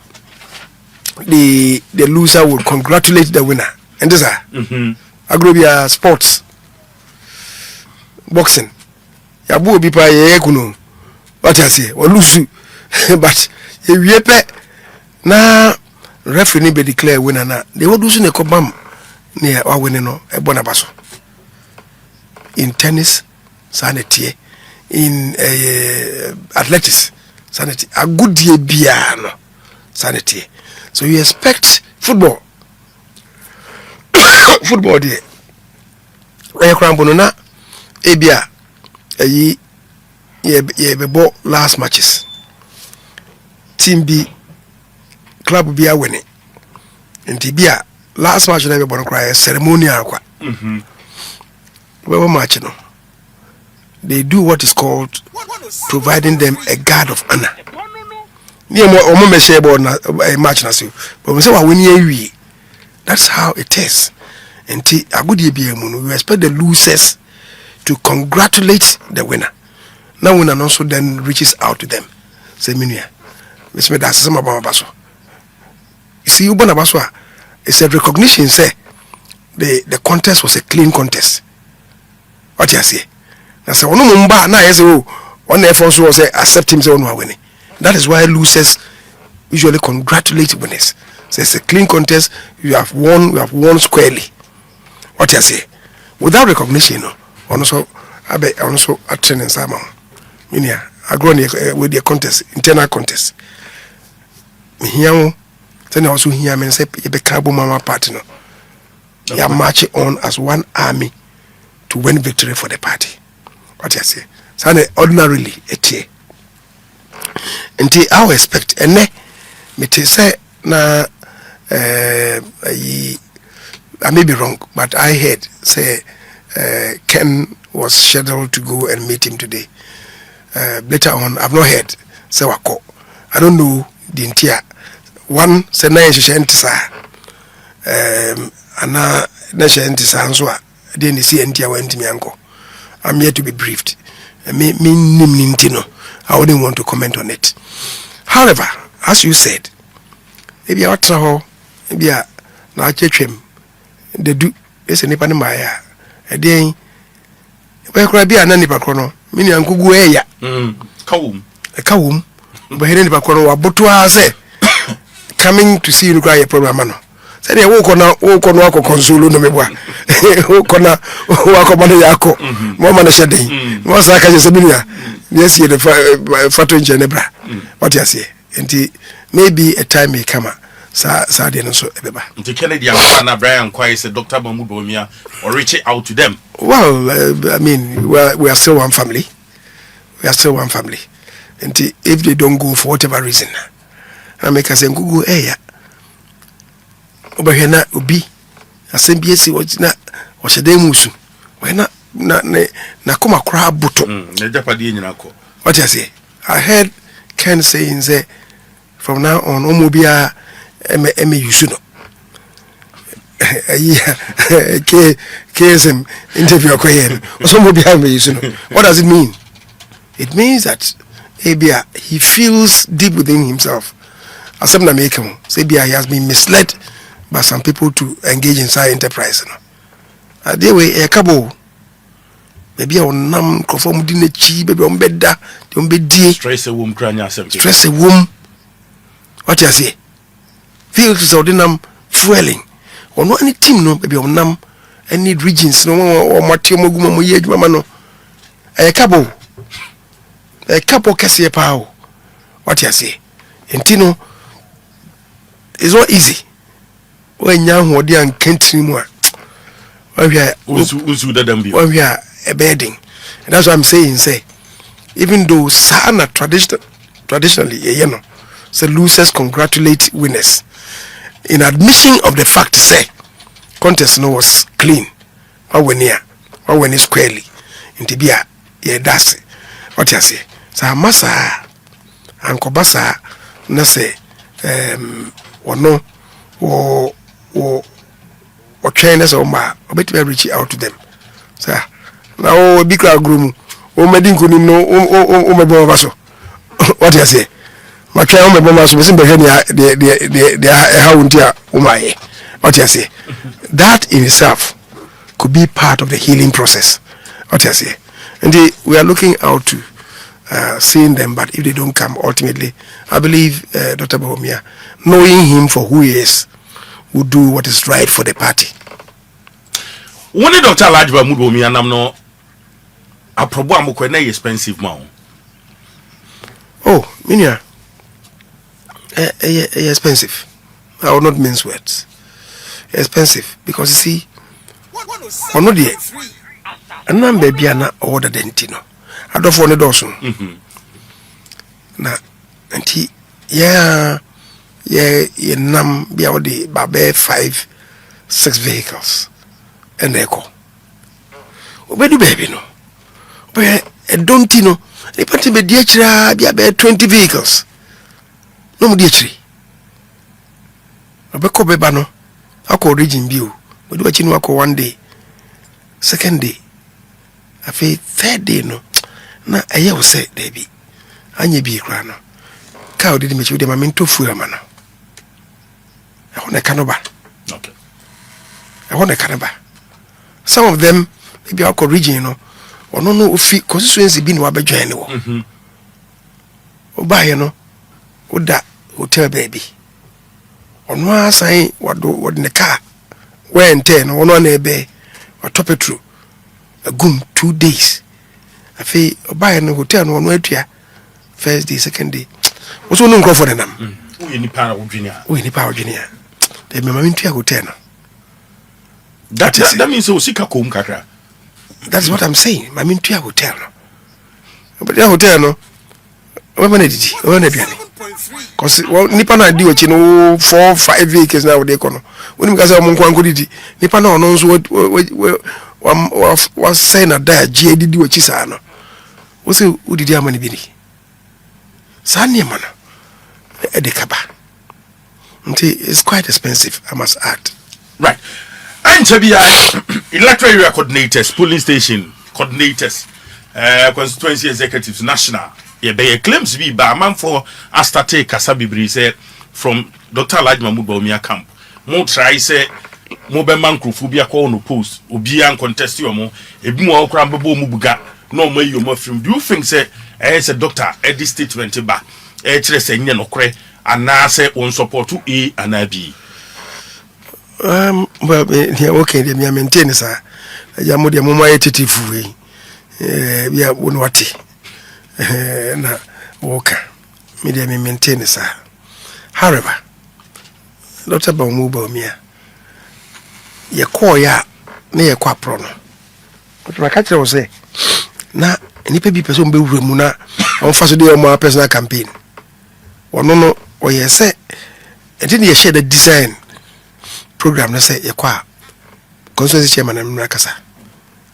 the loser would congratulate the winner. And this agrobia sports boxing yabu obi pa ye kunu what I say or lose but if you na referee ni be declare winner na they would lose ne kobam near or winning no e bona baso in tennis sanity in athletics sanity a good year biano sanity. So you expect football there we crampono na ebia ayi ye bebo last matches team B club bi awene nti bia last match na be bon cry ceremonial kwa we match no they do what is called providing them a guard of honor. Near more me say about a match na so but we say wa win ye. That's how it is. And we expect the losers to congratulate the winner. Now winner also then reaches out to them. Say minia. Miss me that's some about baso. You see, Ubana Baswa, it's a recognition. Say the contest was a clean contest. What you say? I say, "Ono mumba na yes oh, one effort was say accept him say ono winning." That is why losers usually congratulate winners. So it's a clean contest. You have won squarely. What you say? Without recognition, also at training Sama. Minia, I grown with the contest, internal contest. Here, then also here, I say, you become mama partner. You are marching on as one army to win victory for the party. What you say? So ordinarily, a and I expect, and me say na I may be wrong, but I heard say Ken was scheduled to go and meet him today. Later on, I've not heard. Say wako. I don't know the entire one. Say na yeshentisa. Ana na yeshentisa answa. Then you see entire went me uncle. I'm here to be briefed. Me nintino. I wouldn't want to comment on it. However, as you said, maybe I travel, maybe I na chechem. They do. It's a nipa ni maya. Then we could be an nipa kono. Mini ankugu eya. Kawum. A kawum. But he nipa kono wa botwa say coming to see you cry a problem mano. Say they wo kono wako console no mebwa. Wo kono wako mane yako. Mo mane shede. Mo saka je sebinia. Yes, you the fatu njenebra. What you say? And maybe a time may come. Sadia no so ebeba. Nti Kennedy and Brian Kwai said Dr. Bawumia or reach out to them. Well, I mean, we are still one family. We are still one family. And if they don't go for whatever reason, I make us say go ya. Over here na ubi. Asembiyesi wajina washade musu. Wena na kuma kura buto. Na japadi nyina ko. What you say? I heard Ken saying say from now on omobia eme yusuno. KSM interview kwayen. Omobia eme yusuno. What does it mean? It means that he feels deep within himself. Asem na make him say he has been misled by some people to engage in side enterprise. They way a cabo. Maybe on nam conform dinner chi, baby on bedda, on beddi. Stress a womb crania. Stress a womb. What you say? Feel to ordinam fueling. Or no any team no baby on nam any regions no or Matthew Moguma Moyed Mamano. A couple Cassia Pow. What you say? And Tino is not easy. When young or dear and can't anymore. When we are a bedding. And that's what I'm saying. Say, even though Sana traditionally, you know, say losers congratulate winners. In admission of the fact, say, contest no was clean. Or when it's squarely. In Tibia, yeah, that's it. What you say? So, Massa and Kobasa, na say, or no, or trainers or ma, or better reach out to them. So, now, big groom, o medin kunim no, o mebo baso. What you say? My child, my mama, so simple. How untia umaye. What you say? That in itself could be part of the healing process. What you say? And we are looking out to seeing them, but if they don't come, ultimately, I believe Dr. Bawumia, knowing him for who he is, will do what is right for the party. When the Dr. Bawumia, I'm no a problem with expensive man. Oh, Minia, expensive. I will not mince words. Expensive because you see, or not the anam baby ana order dentino adofo ne doso na anti ye nam bia odi babe 5-6 vehicles and echo obedu baby no be dontino e pati be diachira bia be 20 vehicles no mu diachiri obeko beba no akọ origin bio odu achi no akọ one day second day afi third day no na eye wo say debi anye bi kra no ka odi me chi de ma mento fu ama no ehone kanoba okay ehone kanoba some of them maybe akọ origin no ono no ofi constituency bi no abadwan ne wo obaye no oda hotel baby ono asan wad ne car when 10 ono na ebe wato petrol agum 2 days afi obaye no hotel no ono atua first day second day oso no nkro for the nam we ni pa odwenia de me mami ntua hotel no that means osika kom kakra. That's what I'm saying. Mami ntua hotel no but the hotel no we manage we na biane cause nipa na di ochi no 4-5 vehicles na we dey kono woni mka say mo nkwan ko didi nipa na ono nso wa say na da je didi ochi sa no wo say udidi amani bi ni sa ne mana e de kaba nti it's quite expensive, I must add. Right. And electoral area coordinators, polling station coordinators, constituency executives, national. Yeah, they claims be by a man for Astate Kasabibri said from Dr. Lajma Bawumia camp. More try say mobile man crofobia call no post, Obian contest your mo, a more crambo mubuga, no way you more film. Do you think say as a doctor at this statement ba saying no cray and now say on support to A and B? Well, okay, they may maintain, sir. Yamudia Mumma etifu, we are unwati. Na walker, media may maintain, sir. However, Dr. Bawumia, ye call ya near quaprono. But my catcher was say, na nipa be person be remuna on first day of my personal campaign. Or no, or ye say, and then ye share the design. Program na say yakwa constituency chairman na mrakasa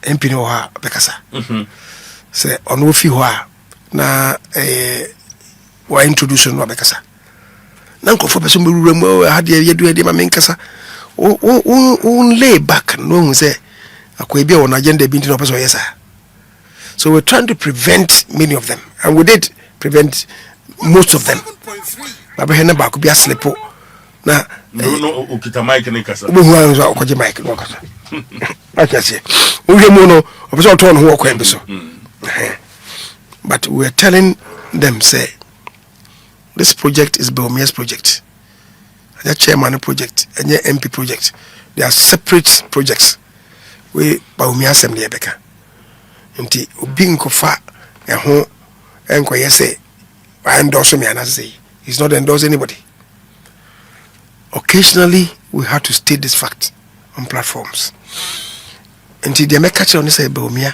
MP no ha bekasa say ono fi ho a na wa introduction no bekasa na nkofo person be ruram ha de yedu de ma menkasa o lay back no hu say akwa bia on agenda bi nti no person yes sir. So we're trying to prevent many of them, and we did prevent most of them. Baba hena ba ko bia slepo na no okita mic ne kasa bo huwa nzo akoje mic no kasa acha se uye mo no obiso ton ho okwan biso but we are telling them say this project is Bawumia's project, the chairman project and the MP project. They are separate projects. We Bawumia assembly ebeka nti obi nkofa ho enko yese I endorse me and I say he's not endorse anybody. Occasionally, we have to state this fact on platforms. Until they make catch on say Bawumia,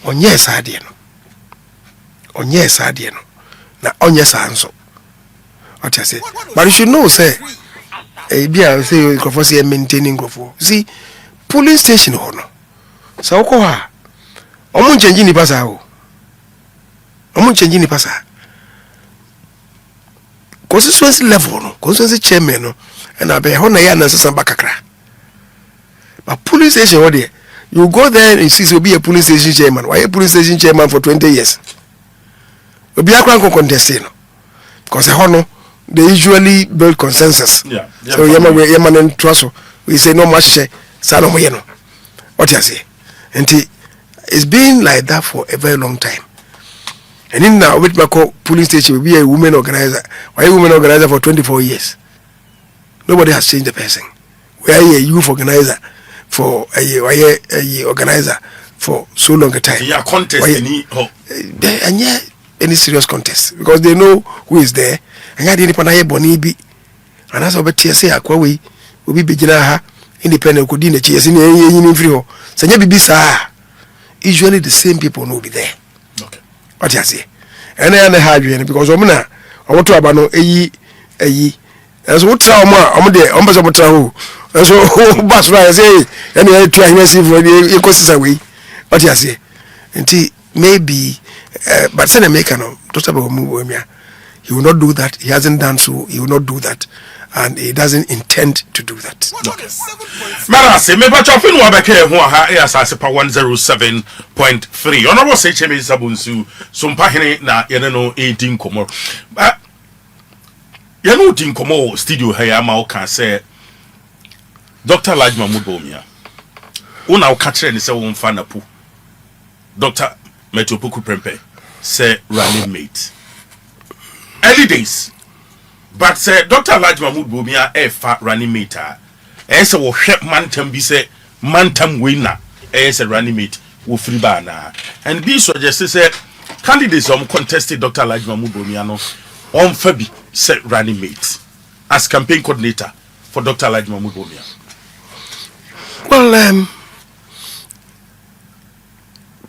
on yes adieno, on yes adieno, na on yes answer. What I say, but you should know say, be say you say maintaining growth. See, police station hono. So ko ha, omun change ni pasa ho, omun change ni pasa. Constituency level no, constituency chairman no. And I be hona ya na sasa bakakra. But police station what there? You go there and see so be a police station chairman. Why a police station chairman for 20 years? Obi akran ko contest no. Because hono they usually build consensus. Yeah. So yama no trust. We say no much say sa no mo ye no. What you say? And it's been like that for a very long time. And in now with my police station we be a women organizer. Why a women organizer for 24 years? Nobody has changed the person. We are a youth organizer for a organizer for so long a time. Yeah, contest and yeah, any serious contest because they know who is there. And I didn't put a boni be. And as over TSA, Aqua we be Bejina independent could in the cheers in free. So you be sa usually the same people will be there. Okay. What you say? And then they have you because I want to abandon a as what trauma I'm there, I'm going to travel. That's what bus right say, and I try to see for the ecosystem way. What you say? And maybe, but send a mechanic, Dr. Bawumia, he will not do that. He hasn't done so. He will not do that. And he doesn't intend to do that. Marase, me ba chofin wa beke ho ha e asase pa 107.3. Honorable Sechemi Sabunsu, so mpahene na yene no edin komo. Ba yene odin komo studio ha ya ma o kan say Dr. Lajma Bawumia. Una o ka kire ni say wo mfa Napo. Dr. Metopoku Prempe say running mate. Early days. But say Dr. Lajma Bawumia e fa running mate. Say wo hwe mantam bi say mantam winner. Say running mate wo free ba na. And be suggest say candidates contested Dr. Lajma Bawumia no on fa bi say running mate as campaign coordinator for Dr. Lajma Bawumia. Well,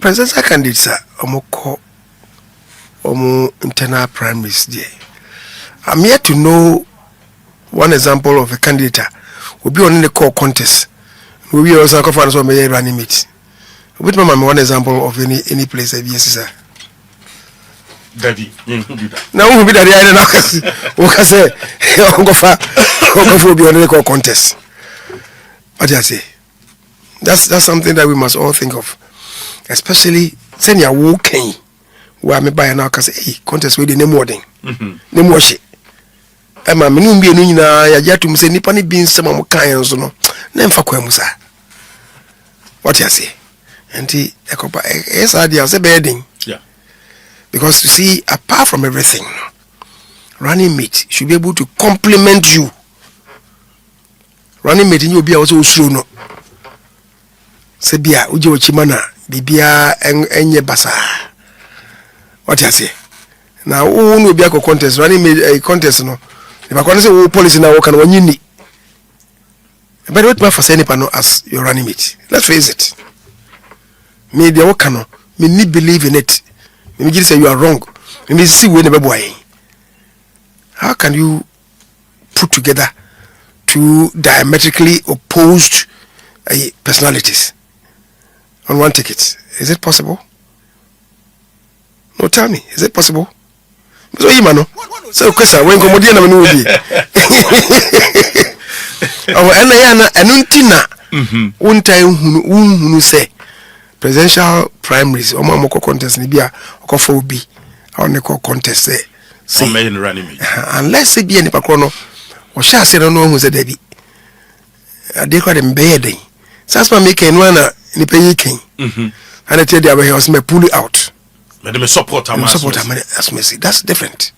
presidential candidates are internal primaries there. I'm yet to know one example of a candidate will be on the core contest. We will also conference on my running mate. With my one example of any place of yes, sir. Daddy, now who be that I don't know. Say, be on the core contest. What do you say? That's something that we must all think of. Especially send your walking where me buy now cause hey contest with the name wording. Name worship. Emma me no be enu nyina ya jatum say nipa ni bi nsem am kan so no na mfa kwam sa. What you say? Enti ekopa yes idea say bedding. Yeah. Because you see apart from everything running mate should be able to complement you. Running mate you be also usuro no. Se bia uje ochimana bibia enye basa. What you say? Now who no be a contest running a contest no. If I can say who policy now can one yini. But what for say pano as your running mate. Let's face it. Me the work me need believe in it. Me just say you are wrong. Me see we never boy. How can you put together two diametrically opposed personalities on one ticket? Is it possible? No, tell me, is it possible? So you know, so question when comedian na manu bi. Oh, enuntina. Untai hunu say presidential primaries o mamoko contest ni bia okofo obi on the contest say unless e bia ni pakro no o sha se no hu se dabi ade kwa dem beden sasma make en wana ni peyi ken and tell the he was me pull it out me support am as me say that's different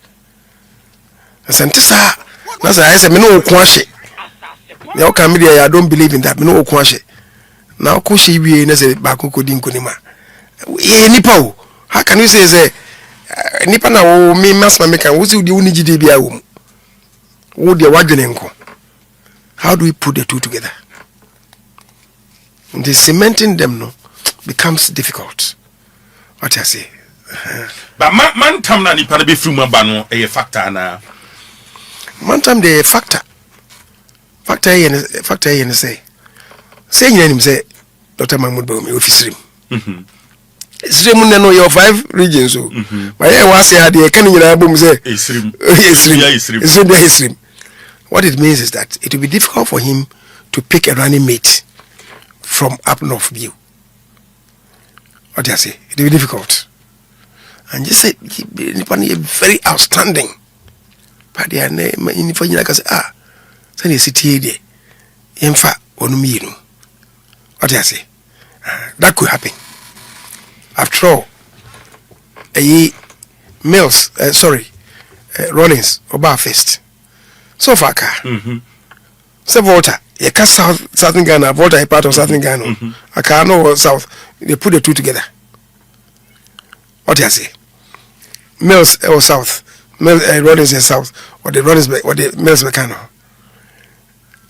sentisa na say I say me no ko ahye me o kan me I don't believe in that me no ko ahye now ko she wie na say ba ko din ko ni ma nipa o how can you say nipa na wo me masma me kan wo si udi uni gidi bia wo wo de wadwene nko. How do we put the two together? And the cementing them no becomes difficult. What I say? But man tam na nipa na be free man ba no e factor na man tam the factor yen say nyina nim say Dr. Bawumia office rim Srim no your 5 regions so but I was say dey kan nyina bom say Srim. What it means is that it will be difficult for him to pick a running mate from up north view. What do I say? It will be difficult. And just say he very outstanding. But they are in for you like say say city there. In fact, onumino. What do I say? That could happen. After all, Mills, Rollins, Oba first. So far, so Volta, you can Southern Ghana, Volta a part of Southern Ghana. I can't know South. They put the two together. What do you say? Mills or South, Rollins in South, or the Rollins or the Mills Mecano.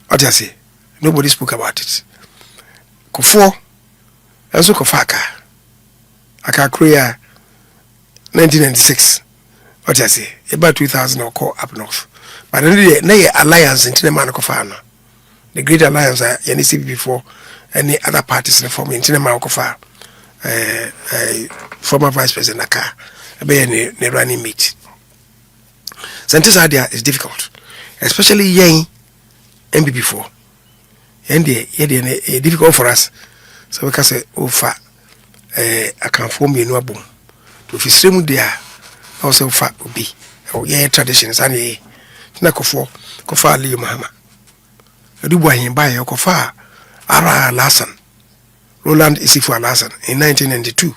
What do you say? Nobody spoke about it. Kofo, also Kofaka. Akakorea 1996. What you say? About 2000 or call up north. But then the alliance in Tineman the Great Alliance, any before any other parties in the form in Tineman former Vice President Naka, a running meet. Scientists' idea is difficult, especially young MPP4. And it's difficult for us. So we can say, oh, I can form a new boom. To if you stream there, also fat will be. Oh, yeah, traditions and ye. Nakofo, Kofa Liu Mahama. I do buy him by Kofa Ara Lassan. Roland Isifu Lassan in 1992.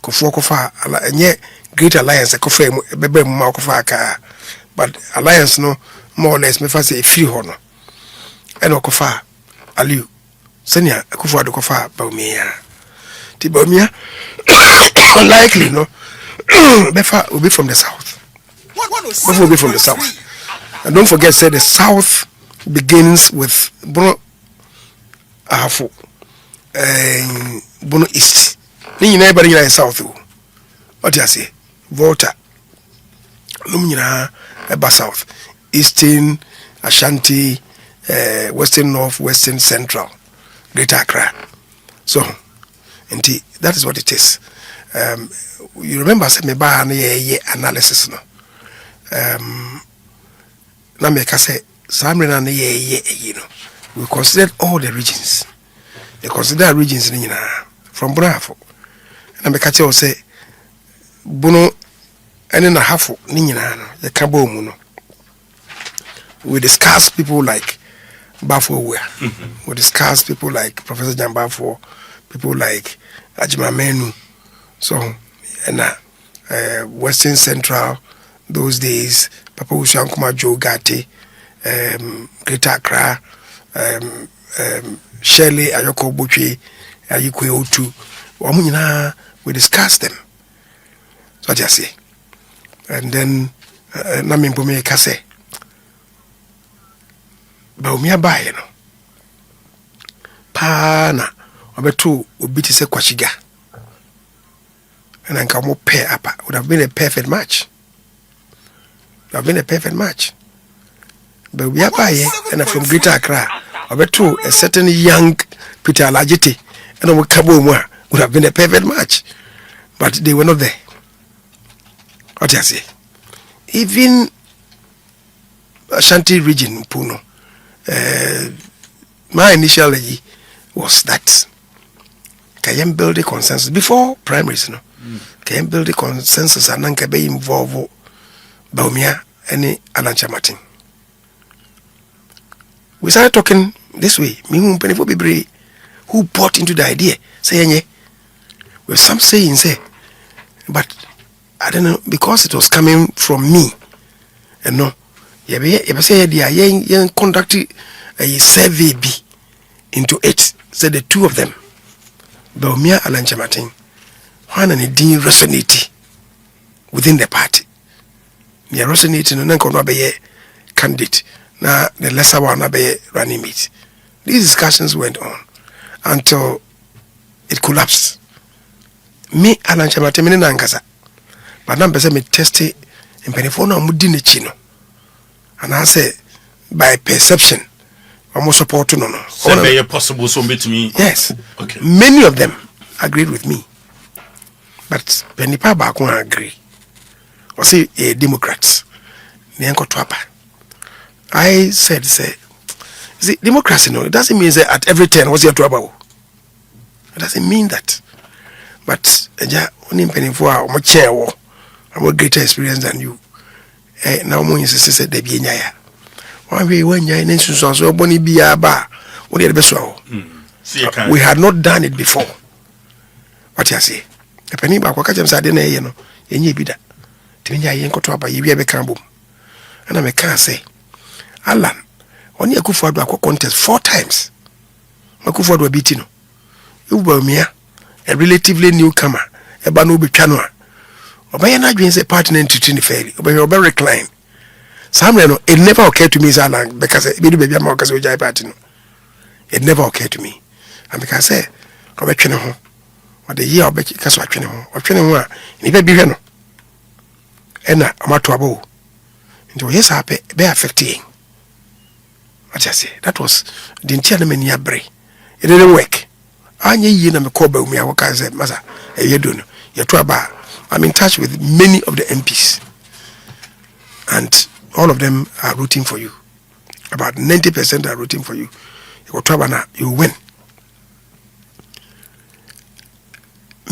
Kofa, and yet Great Alliance, a Kofa, Bebe Makofa, but Alliance no more or less, me fancy a free honor. And Kofa Aliu, Senior, Kofa de Kofa, Bawumia. Bawumia, unlikely, no. Befa will be from the south. Befa will be from the south. And don't forget, say the south begins with Bono Ahafo and Bono East. Then nobody in the south. What you say? Volta. Lumina Eba South. Eastern, Ashanti, Western North, Western Central, Greater Accra. So, indeed, that is what it is. You remember, say, me ba analysis, no. Na me ka say, samre na you know. We considered all the regions. They consider regions in from Bravo. Na me ka tell say, Bono, and then a half the Cabo Muno. We discuss people like Bawumia. We discuss people like Professor Jambafo, people like Ajimamenu. So, and Western Central, those days, Papa Ushankuma Joe Gatti, Greater Accra, Shirley Ayoko Buchi, Ayikwe Otu, we discussed them. So I just say. And then, Namin Bome Kase, Bawumia ba, you know. Pana, Obetu, Ubiti se Kwashiga. And then come up pair up. Would have been a perfect match. Would have been a perfect match. But we are by and from Greater Accra. Obetu, a certain young Peter Alajiti, and over Kabomwa would have been a perfect match. But they were not there. What do you say? Even Ashanti region, Puno, my initial was that can build a consensus before primaries, no? Can build a consensus and then can be involved Bawumia and Alancha Martin. We started talking this way. Me who bought into the idea, saying, with some saying, say, but I don't know, because it was coming from me, and no, you say, yeah, conducted a survey into it, said the two of them, Bawumia Alancha Martin, one and it didn't resonate within the party. They resonating and then could be a candidate. Now the lesser one be running meet. These discussions went on until it collapsed. Me Alancha Martin Nankasa. But now me test it in Penifona Mudine Chino. And I say by perception, almost support no. Say possible so to me. Yes. Okay. Many of them agreed with me. But Penipa Bakun agree. Or say a Democrats. I said, see, democracy, no, it doesn't mean that at every turn, what's your trouble? It doesn't mean that. But, only penny for our chair, I'm a greater experience than you. Now, when you say, they be in ya. One way, when you're in instance, so bonny be a bar, what the best we had not done it before. What you say? A penny back, what I'm saying, you know, and you be that. Tinya yen koto aba yibi ebe kan bom ana me kan say Alan oni Akufo-Addo akọ contest 4 times Akufo-Addo beat no you Bawumia a relatively newcomer eba no betwa no a obaye na adwen say partner entity fairly obaye recline somewhere no it never occurred to me Alan because be do baby am because we party no it never occurred to me and because say obetwe ne ho What the year of Becky Caswatching or training one, and if I be heno. And I'm to a bow. Into his happy, be affecting. What I say, that was the gentleman near Bray. It didn't work. I knew you never call Bawumia, what I said, Massa, you don't know. You're too bad. I'm in touch with many of the MPs, and all of them are rooting for you. About 90% are rooting for you. You win.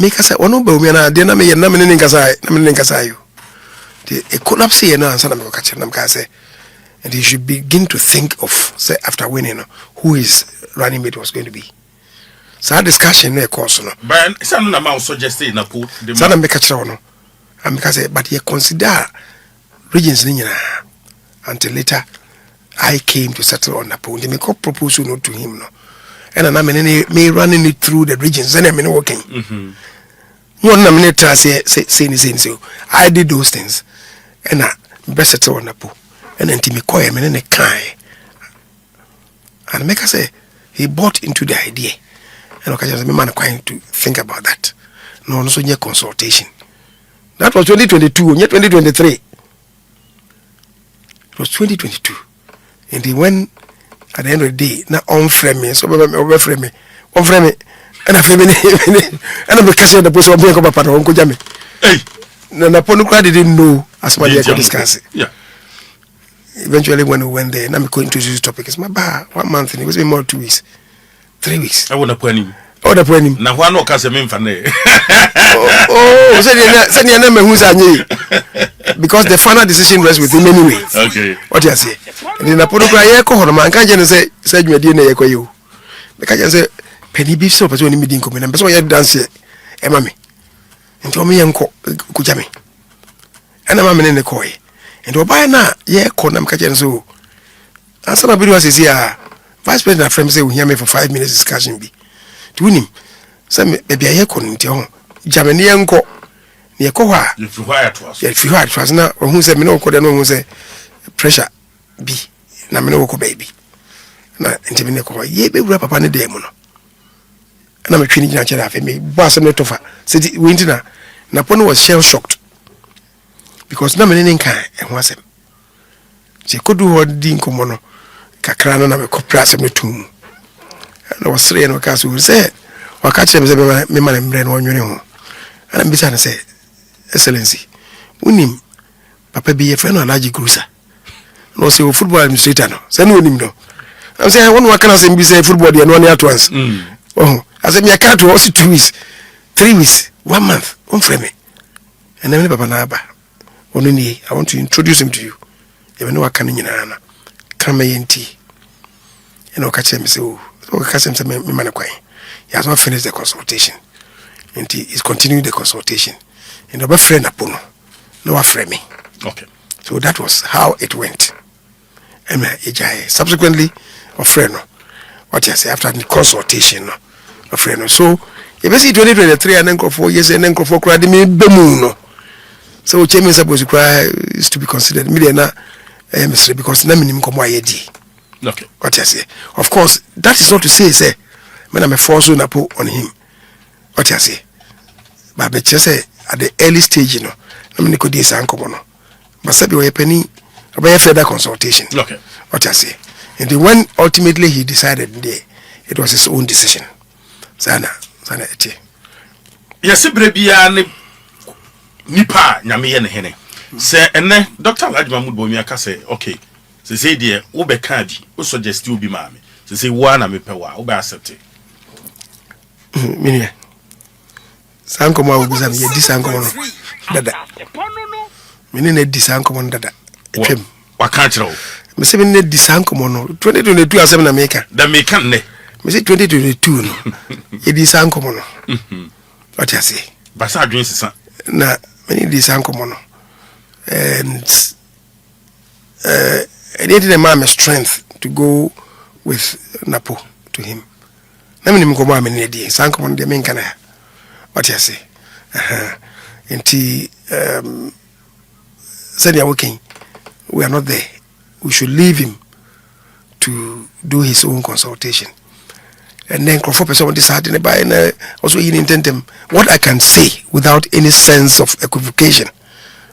Make us say, "Oh no, Bawumia, then I may not mean you." The collapse here now, and some of them say, and you should begin to think of, say, after winning, who his running mate was going to be. So our discussion, of course, no. But some amount suggested Napo. Some make a show, no. And because, but you consider regions until later. I came to settle on Napo. They make a proposal not to him, no. And I'm me running it through the regions, and I'm working. You want to say so. I did those things, and I best settle on Napo. And then Timmy Koy, and then a kai. And make us say he bought into the idea. And okay, just man quite to think about that. No, also near consultation. That was 2022, yet 2023. It was 2022. And he went at the end of the day, now on frame me, so over frame me, and I frame me, and I'm catching the person of being up at Uncle Jammy. Hey, Napo didn't know as much as I could discuss it. Yeah. Eventually, when we went there, and I'm going to this topic, it's my bar 1 month, and it was more 2 weeks, 3 weeks. I want to put him. Oh, the point. Now, one no case me mfane. Oh, send your name who's a because the final decision rests with him anyway. Okay. What you say? And in a protocol, I call him. I can't just say you didn't echo you. Because I say penny beef so person meeting coming and so you dance here. Mammy. And told me uncle Kujami. And a mammy in the coy. And to buy now, yeah, call them catching so. And somebody was here. Vice President of Friends say we hear me for 5 minutes discussion be. To win him, some maybe I couldn't tell Germany and co near Koha. If you hire to us, if you had was now, or who said me no could no say pressure be Naminoko baby. Now, Intiminico, ye be wrap upon the demon. And I'm a training natural after me, boss and not of her. Said winter. Napoleon was shell shocked because no man in kind and was him. She could do what Dinko Mono, Kakrana, and a copras of the tomb. And I was 3 and Wakasu would say, Wakachi me man and brain 1 union. And I'm beside and say, Excellency, Unim, Papa be a friend of large cruiser. No, say football administrator. Send him no. I'm saying, I want to work and be say football and 1 year at once. Oh, I said, I can't also 2 weeks, 3 weeks, 1 month, one frame. And then Papa Naba, only I want to introduce him to you. Even though I can't in Anna, come in tea. And I'll catch him say, he has not finished the consultation. And he is continuing the consultation. And the friend Napono, no framing. Okay. So that was how it went. And subsequently, a friend, what you say after the consultation, a friend. So if you see 2023 and then go 4 years and then go for crying, me bemuno. So Chairman supposed to cry is to be considered millionaire, because Namin Komwayedi. Okay. What you say? Of course, that is not to say, when I'm a force Napo on him. What you say? But just say at the early stage, I'm going to do this uncle. But said you were a penny about further consultation. Okay. What you say? And then when ultimately he decided there, it was his own decision. Sana eti. Yes, Brebia nipa nyame ne hene. Say ene Dr. Lajma Mudbomia ka say okay. Say dear, Ube Kadi, who suggest you be mammy. Say one me pewa, Ube accept. Minia. Sankoma will be some ye disankomo. Dada. Minine disankomo dada. Epem. What can't you? Mese minine disankomo no. 2022 asem na meka. Da meka ne. Mese 2022 no. Ye disankomo no. What you say? Basa adwin sisa. Na minine disankomo no. And I needed a man strength to go with Napo to him. Let me go mama in the Sanko on the main canal. What you say? And he said, you're working. We are not there. We should leave him to do his own consultation. and then for person on this side and by also in intent them. What I can say without any sense of equivocation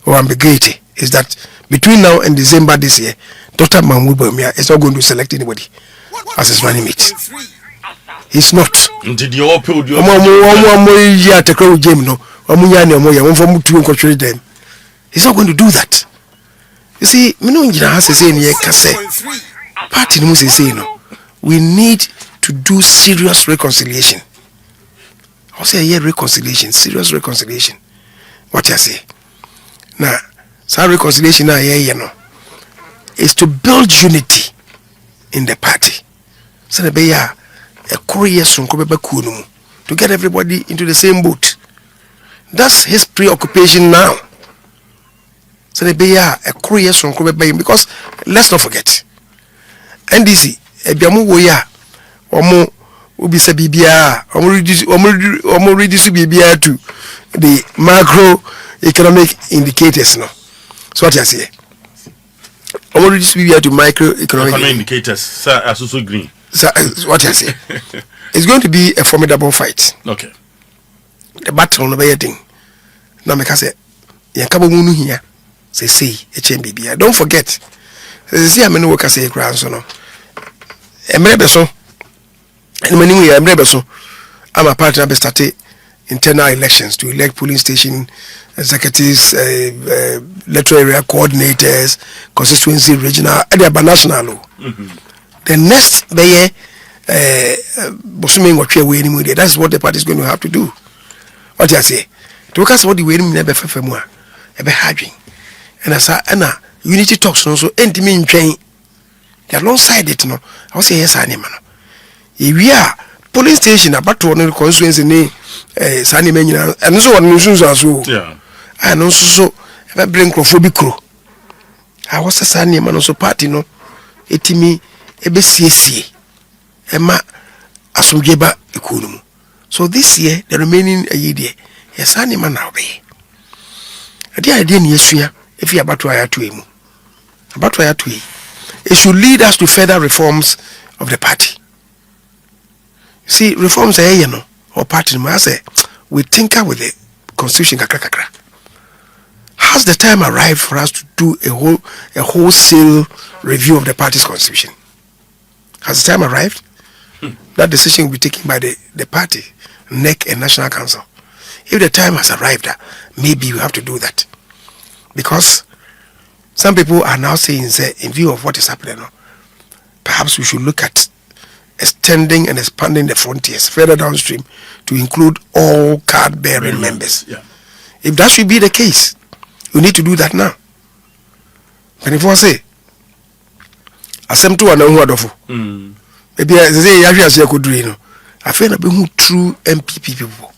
or ambiguity is that between now and December this year, Dr. Bawumia is not going to select anybody as his running mate. He's not. Did you all put your He's not going to do that. You see, party we need to do serious reconciliation. I'll say reconciliation, serious reconciliation. What I say now, reconciliation now is to build unity in the party. So the to get everybody into the same boat. That's his preoccupation now. So the because let's not forget NDC ebiamu woya omo ubisa bibia omo reduce bibia to the macro economic indicators no. So what you say? Omo reduce bibia to micro economic indicators. Sir, also green. So what you say? It's going to be a formidable fight. Okay. The battle no be thing. Na me ka say yakabo munu hia say HMBB. Don't forget. See how many workers say crown so no. Emrebeso. And many we emrebeso. I'm a partner be started internal elections to elect polling station executives, electoral area coordinators, constituency, regional, and national. The next day, that's what the party is going to have to do. What I say? To work as what the way never for more, a having. And as I unity talks also, and me in train. Alongside it, no, I'll say yes, I am. If we are polling station about to one constituency name, Sunny Mania, and so on, as well. Yeah. And also, so if I bring Crophobic, I was a Sunny man also party, no, it me. EBCC, Emma Asumjeba Ekunum. So this year, the remaining year, yes, I am now be. The idea in Yesuya, if you about to him, about to him, it should lead us to further reforms of the party. See, reforms are no or party. I say we tinker with the constitution. Has the time arrived for us to do a wholesale review of the party's constitution? Has the time arrived? That decision will be taken by the party, NEC and National Council. If the time has arrived, maybe we have to do that. Because some people are now saying, in view of what is happening now, perhaps we should look at extending and expanding the frontiers further downstream to include all card-bearing members. Yeah. If that should be the case, we need to do that now. But if I say, Asem to anahu adofo. Maybe say yahwe ase koduri no. Afa na be hu true MPP people.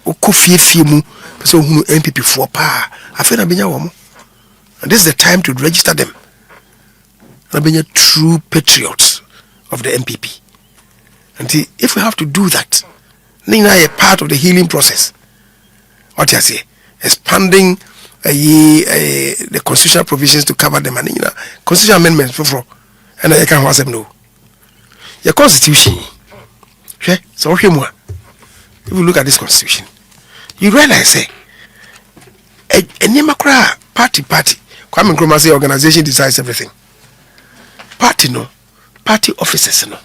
Okofie mu so hu MPP for pa. Afa na benya wo mo. And this is the time to register them. Na benya true patriots of the MPP. And if we have to do that, then a part of the healing process. What you say? Expanding the constitutional provisions to cover them, and constitutional amendments for and I can't answer no. Your constitution, so if you look at this constitution, you realize say a Nemakra party, Kwame Nkrumah say organization decides everything. Party no, party officers no.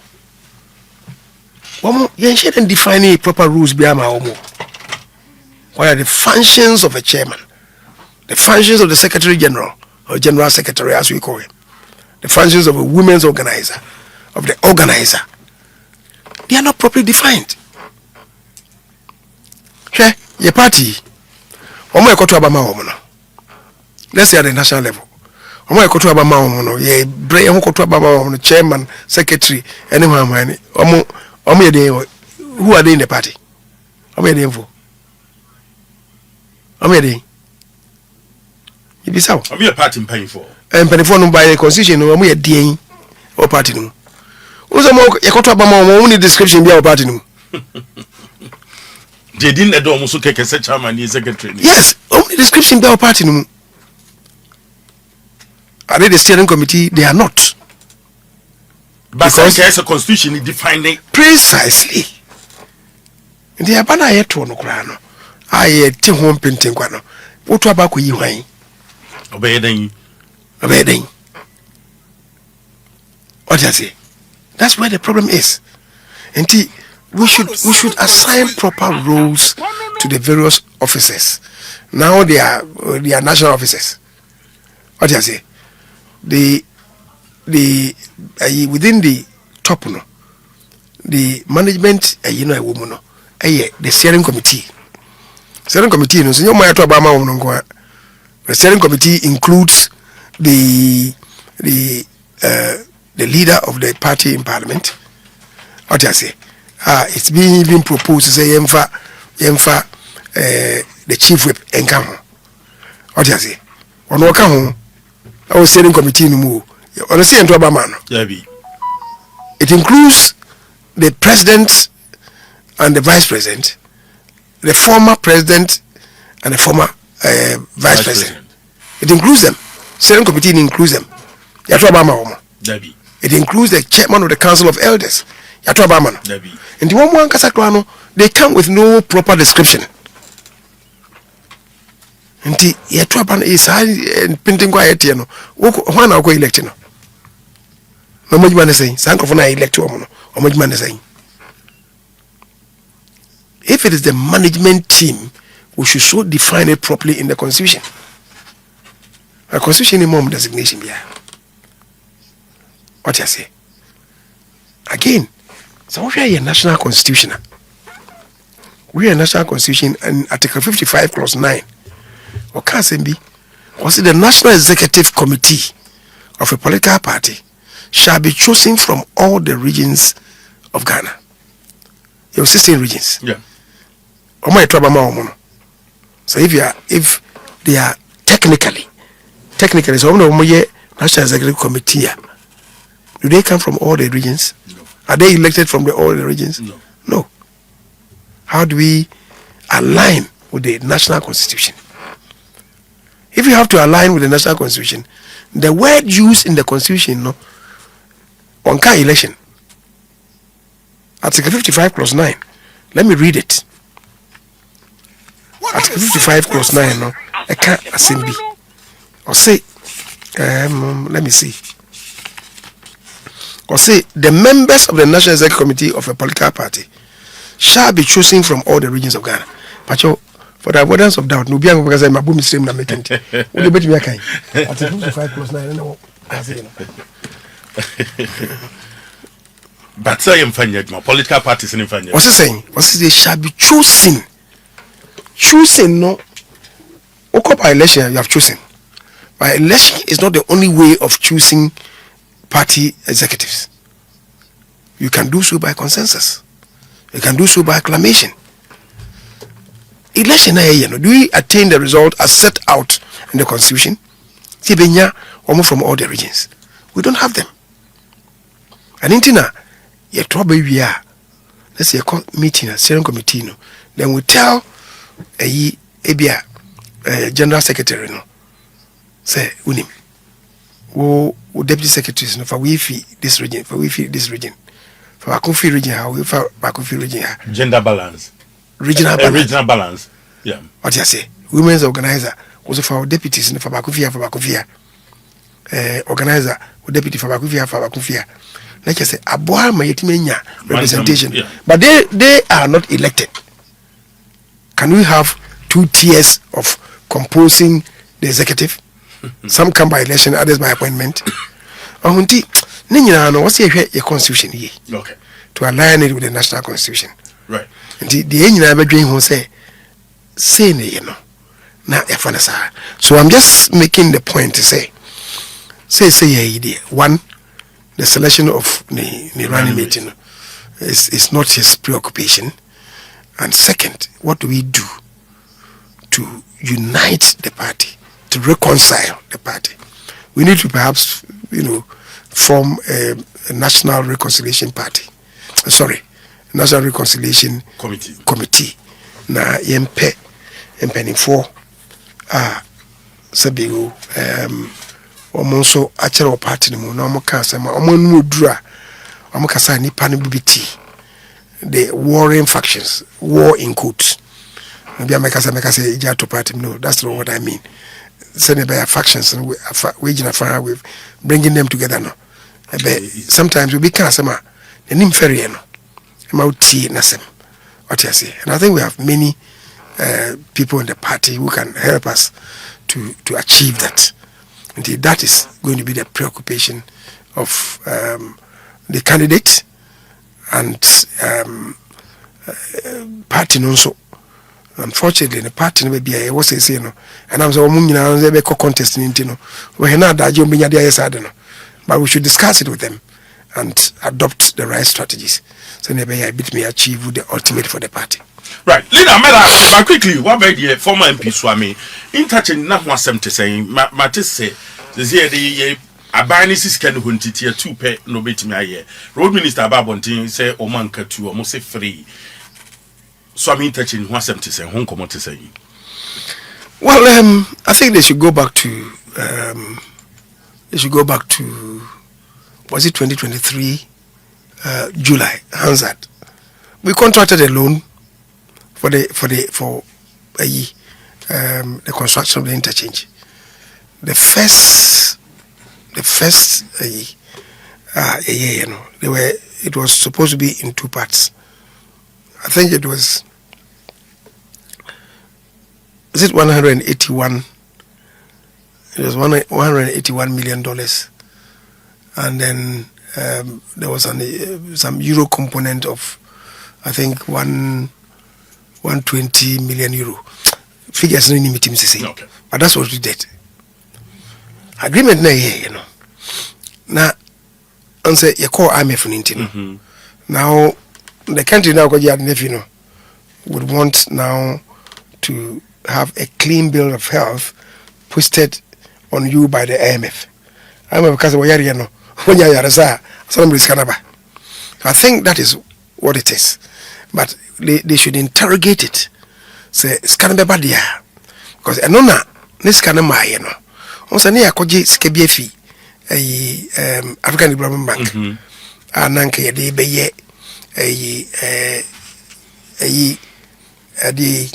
You shouldn't define proper rules behind my home. What are the functions of a chairman? The functions of the Secretary General, or General Secretary as we call him. The functions of a women's organizer, of the organizer. They are not properly defined. Okay, your party, let's say at the national level. Chairman, secretary, anyone, who are they in the party? How many info? How many? You be so. I'm a party paying for. And paying for by the constitution, no, we are DA or party. No, who's a more a contract only description be our party. No, they didn't do almost okay, chairman, is secretary. Yes, only description be our party. No, are they the steering committee? They are not. But because the constitution is defining precisely. The abana yet no krano. I te home painting kwano. What about you hwan? obeying. What does it? That's where the problem is. And we should assign proper roles to the various officers. Now they are national officers. What does it? Within the top, no, the management, a woman, no, the steering committee. Steering committee, no, so the steering committee includes the leader of the party in parliament. What do I say? It's being proposed to say Yemfa the chief whip and come. What do I say? On what come? I was steering committee no more. On the same man. It includes the president and the vice president, the former president and the former vice president. It includes them. Steering committee includes them. It includes the chairman of the council of elders. And the one Kasakrano, they come with no proper description. And the Yatuaban is painting quiet, you know. One hour election. No much man is saying, Sankofona elect or much man is saying. If it is the management team, we should so define it properly in the constitution. A constitution in mom designation, yeah. What you say? Again, so we are a national constitution. We are a national constitution, and Article 55, Clause 9. Or can be? Was it the National Executive Committee of a political party shall be chosen from all the regions of Ghana? Your 16 regions. Yeah. So if they are technically, so National Executive Committee. Do they come from all the regions? No. Are they elected from all the regions? No. How do we align with the national constitution? If you have to align with the national constitution, the word used in the constitution, no, on car election, Article 55 Clause 9. Let me read it. Article 55 Clause 9, no, I can't assembly. Or say, let me see. Or say the members of the National Executive Committee of a political party shall be chosen from all the regions of Ghana. But for the avoidance of doubt, no be because I'm a boom stream na making. Will you bet me a kind? Article 55 Clause 9. No, but say in Fanya, political parties in Fanya. What's it saying? What's it? They shall be chosen. Choosing, no. By election, you have chosen. But election is not the only way of choosing party executives. You can do so by consensus. You can do so by acclamation. Election, do we attain the result as set out in the constitution? From all the regions. We don't have them. And in Tina, we are. Let's say a meeting, a steering committee. Then we tell a general secretary, say, unim. Deputy secretaries, for we fee this region, for we fee this region. For Bakufi region, how we for Bakufi region. Gender balance. Regional balance. Regional balance. Yeah. What you say? Women's organizer also for our deputies for Bakufia. Organizer or deputy for Bakufia. Like I say, Aboa Mayetimenya representation. Yeah. But they are not elected. Can we have 2 tiers of composing the executive? Some come by election, others by appointment. What's your constitution here? Okay. To align it with the national constitution. Right. And the engine I dream who say so I'm just making the point to say one, the selection of the running meeting is not his preoccupation. And second, what do we do to unite the party, to reconcile the party? We need to perhaps, form a national reconciliation party. National reconciliation committee. Na yempe for sabigo omonso achero party no na mo ka sama omonu odura Amukasa nipa no BBT. The warring factions, war in quotes. Maybe I make us to party. No, that's not what I mean. Send by factions and waging a fire with bringing them together. No, sometimes we be cancer. The name ferry no, about tea nasem. What you say? And I think we have many people in the party who can help us to achieve that. Indeed, that is going to be the preoccupation of the candidate and party also. Unfortunately, the party may be a was say no, and I'm so a contest in Intino. We're not that you mean but we should discuss it with them and adopt the right strategies. So maybe I bit me achieve the ultimate for the party. Right, leader Mela, but quickly, what about the former MP Swami? In touching not one to say, Matis say, the Abanis can win tier 2 pay no bit me a year. Road Minister Babontin say, Omanka 2 almost say 3. So I'm in touching 170 say, Hong Kong to say. Well, I think they should go back to was it 2023 July, Hansard. We contracted a loan for the construction of the interchange. The first it was supposed to be in 2 parts. I think it was 181. It was $181 million, and then there was some euro component of, I think, 120 million euro. Figures no need to say, okay. But that's what we did. Agreement na here, Now, answer you call army for Nintino. Now, the country now would want now to have a clean bill of health posted on you by the IMF. Because we are I think that is what it is. But they should interrogate it. Say scanaba dia. Because enona this scanama also near Koji Skebiefi African Development Bank. Ananke de beye the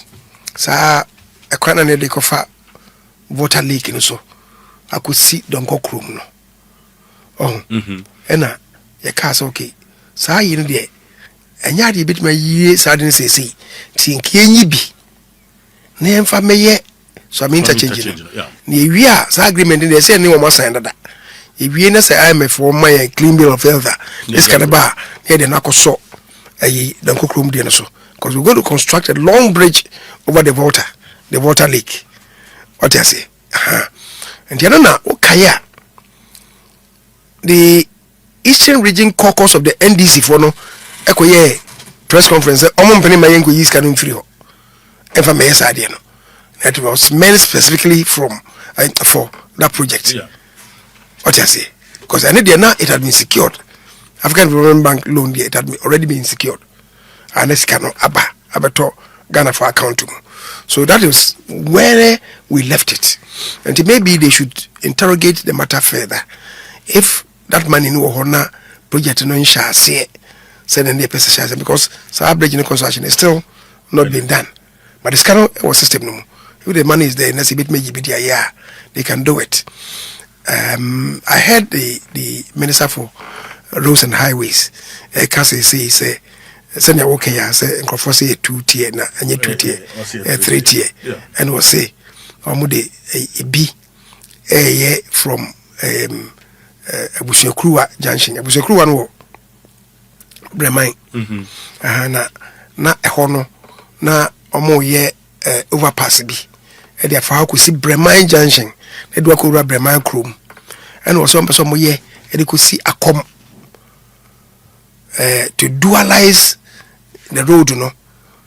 sa a kwana ne de kofa water leak in so I could see donko krum no oh ena ya kasa okay sa yi no de enya de bit ma yie sa de se se tinkie nyi bi na emfa meye so am interchange no na ewi a sa agreement de say ne wo ma sign dada ewi na say IMF wo ma ya clean bill of health this kind of bar here de na koso ayi donko krum de no so because we're going to construct a long bridge over the water leak. What I say? And you know, okay, the Eastern Region Caucus of the NDC for no, ekoye press conference. Omon peni mayengo yis kanum free. Ever may say no. That was meant specifically for that project. Yeah. What I say? Because I know now it had been secured. African Development Bank loan it had already been secured. And it's cannot abato Ghana for account. So that is where we left it. And maybe they should interrogate the matter further. If that money no hona project no insha say send in the person because South Bridge construction is still not been done. But this cannot was system no. If the money is there, and a bit they can do it. I heard the Minister for Roads and Highways say send okay say nkofo say 2 tier na anye 2 tier 3 tier and was say omude bi from Abusuakruwa junction Abusuakruwa no Breman na ehono na omo ye overpass bi e dey fa ko si Breman junction e do akura Breman krom and was so mo ye e dey ko si akom to dualize the road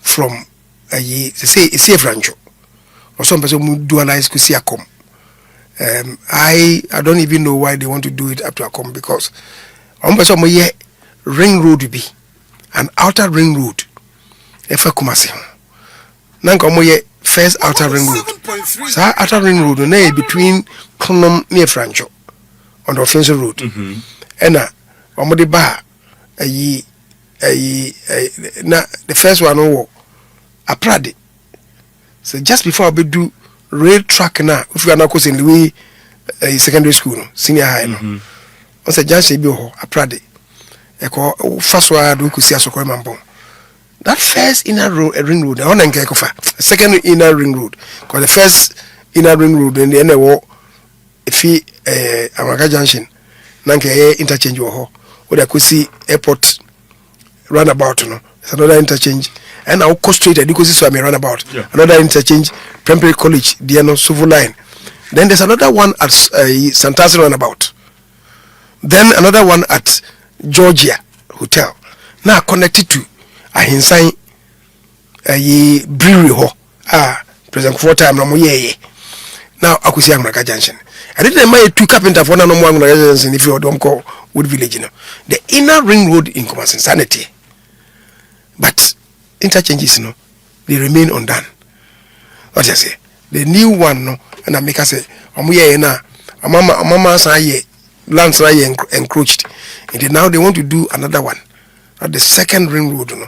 from say Francho or some person who dualize kusi akom. I don't even know why they want to do it up to akom because person mo ring road be an outer ring road efa kumasi nanka mo first outer ring road sa outer ring road na between Konom near Francho on the offensive road ena omo de ba na the first one no Aprade. So just before we do rail track now, if you are not in the way secondary school, no, senior high, no. I said just be Aprade. Eko first one do kusi asokore mambo. That first inner ring road, I want to get second inner ring road, because the first inner ring road and the end of if Amaka Junction, Nanke interchange or I could see airport runabout, no, it's another interchange. And I'll go straight because this is where I runabout. Yeah. Another interchange, Prempeh College, Diano Suvu line. Then there's another one at Santazi runabout. Then another one at Georgia Hotel. Now connected to Ahinsan brewery ho. President for time no ye. Now I could see Amaka Junction. I didn't mind two carpenter for no more Junction if you don't call Wood Village. You know. The inner ring road in Kumasi Sanity. But interchanges, no, they remain undone. What I say? The new one, no, and I make us say, na, mama say lands are encroached. And now they want to do another one. At the second ring road, no,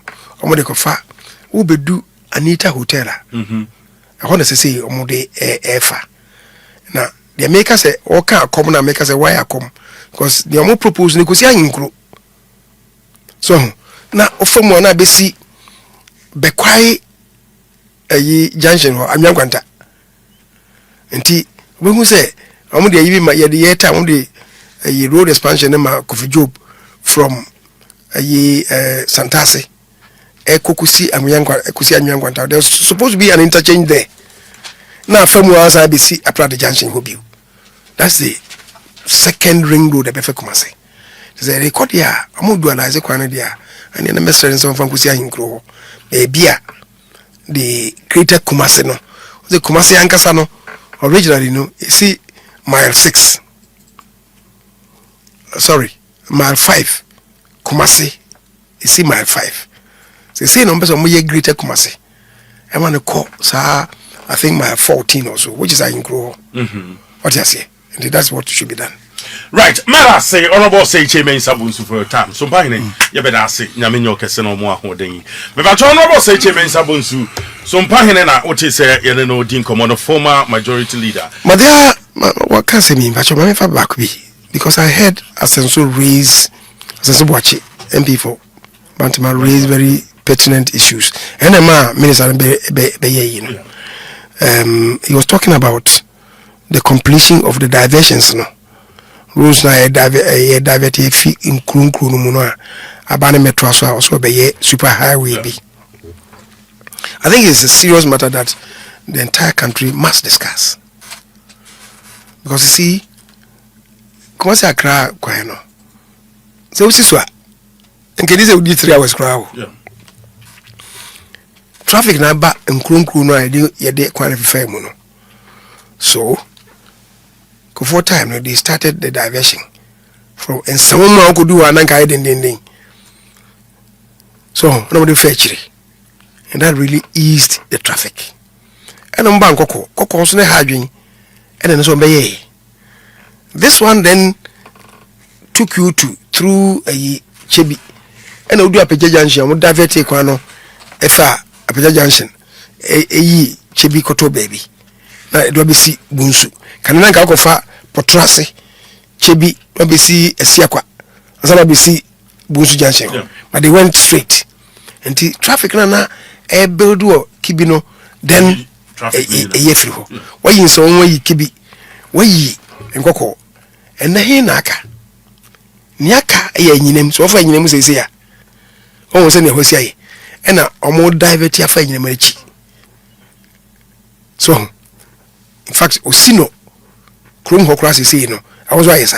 they go far. Who be do Anita Hotel? I want to say, de far. Now, they make us say, okay, come and make us say, why I come? Because they are more proposed, they could say, so now, from one I be see. Bekwai junction ho Anyankwanta nti we hu say omo de yibi ma ye de yeta omo de road expansion ma Kofi Job from Santase kokusi Anyankwanta. There's supposed to be an interchange there. Now from where I be see Aprade junction ho biu. That's the second ring road e be fe Kumasi. Say record here omo dualize kwan dia and na mesere some from kusi ahinkro. Bia the greater Kumasi no. The Kumasi Ankasa no originally no you see mile 6. Sorry, mile 5. Kumasi you see mile 5. So you see numbers of more greater Kumasi. I want to call I think mile 14 or so, which is I grow. What you say? And that's what should be done. Right, Mara say honorable say Chairman Sabunsu for a time. So by name, you better say Yaminyo Casino more holding. But honorable say Chairman Sabunsu, some pahina what is a Yeleno Dinko, the former majority leader. But there what can say me, but your man back be because I heard Asenso raise Asenso Boachi MP4 Bantama raise very pertinent issues. And a man minister he was talking about the completion of the diversions no. Rules na divert fi in Krunkru no muno abane metro so also be super highway bi. I think it's a serious matter that the entire country must discuss. Because you see, come say Accra kwa no. So we so nke this we 3 hours crowd. Yeah. Traffic na ba Krunkru no ye de kwa na fifa mu no. So for time they started the diversion from and someone could do an anchor ding. So nobody fetched and that really eased the traffic. And on bank Coco was not having and then so be this one then took you to through a Chebi and I'll do a Peja Junction would divert Equano FA a Peja Junction a Chebi Koto baby. Now it will be see Bunsu. Can I go for Potrasi, Chebi, Wabisi, Esiakwa, Azabisi, Bunsu Junction. Yeah. But they went straight. And the traffic na a buildo, Kibino, then a yefriho. Why in so way Kibi, why and Coco, and the Hinaka. Niaka, a name, so far name says here. Oh, send a Hosea, and a more divert your fine Americi. So, in fact, Osino. Krum Hokrasi say no. I was wise.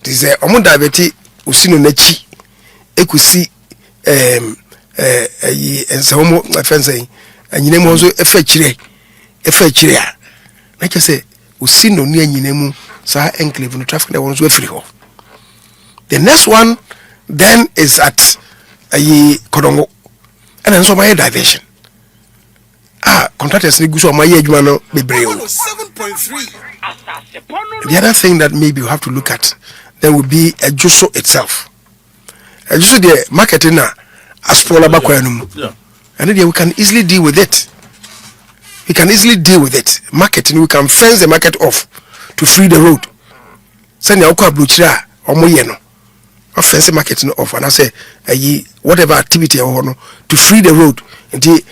This is a divert Usino Nechi. Ekusi and some my friends saying, and you name also a fetchre. Like I say, Usino near Yinemu, Sa enclave no traffic that one's way free. The next one then is at Kodongo, and then so my diversion. Contractors need go my age man be brave. The other thing that maybe you have to look at then will be a Juso itself. just the marketing na as for labakwanum. And then we can easily deal with it. We can easily deal with it. Marketing, we can fence the market off to free the road. Send your bluchra or moyeno. Fence the marketing off, and I say, whatever activity or no to free the road. And the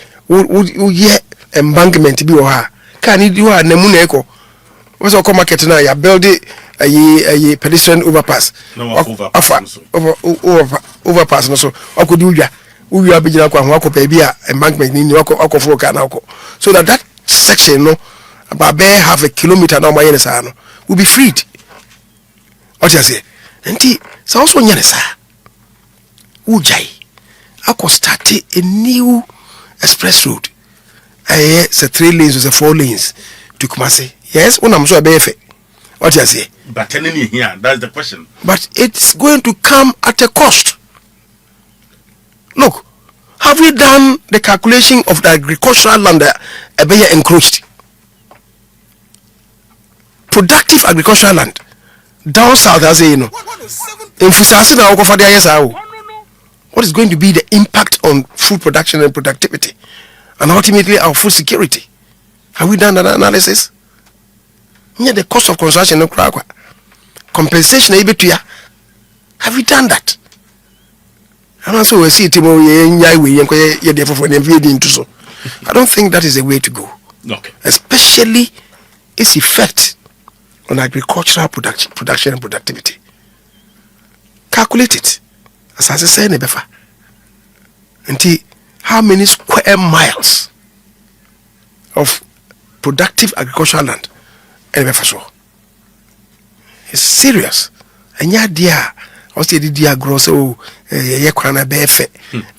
embankment be or her. Can you do a nemuneko? What's our marketing now? You build it a pedestrian overpass. No, overpass. No, so I could do that. We are beginning to walk up a embankment in your so that section, no, about bare half a kilometer now, my NSA will be freed. What you say? And so also Yanesa Ujai. I could start a new express road. It's 3 lanes with 4 lanes to Kumasi. Yes, when I'm so a befe. What you say? But here, that's the question. But it's going to come at a cost. Look, have we done the calculation of the agricultural land encroached? Productive agricultural land down south, as you know. What is going to be the impact on food production and productivity, and ultimately our food security? Have we done that analysis? Yeah, the cost of construction, no compensation, have we done that? And also we see Timo so. I don't think that is the way to go. Okay. Especially its effect on agricultural production and productivity. Calculate it. As I say, Nebefa. And how many square miles of productive agricultural land? It's serious. And yeah, dear. Also, the dia gross yakwana befe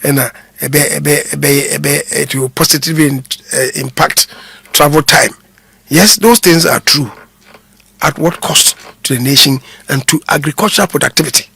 and it will positively impact travel time. Yes, those things are true. At what cost to the nation and to agricultural productivity?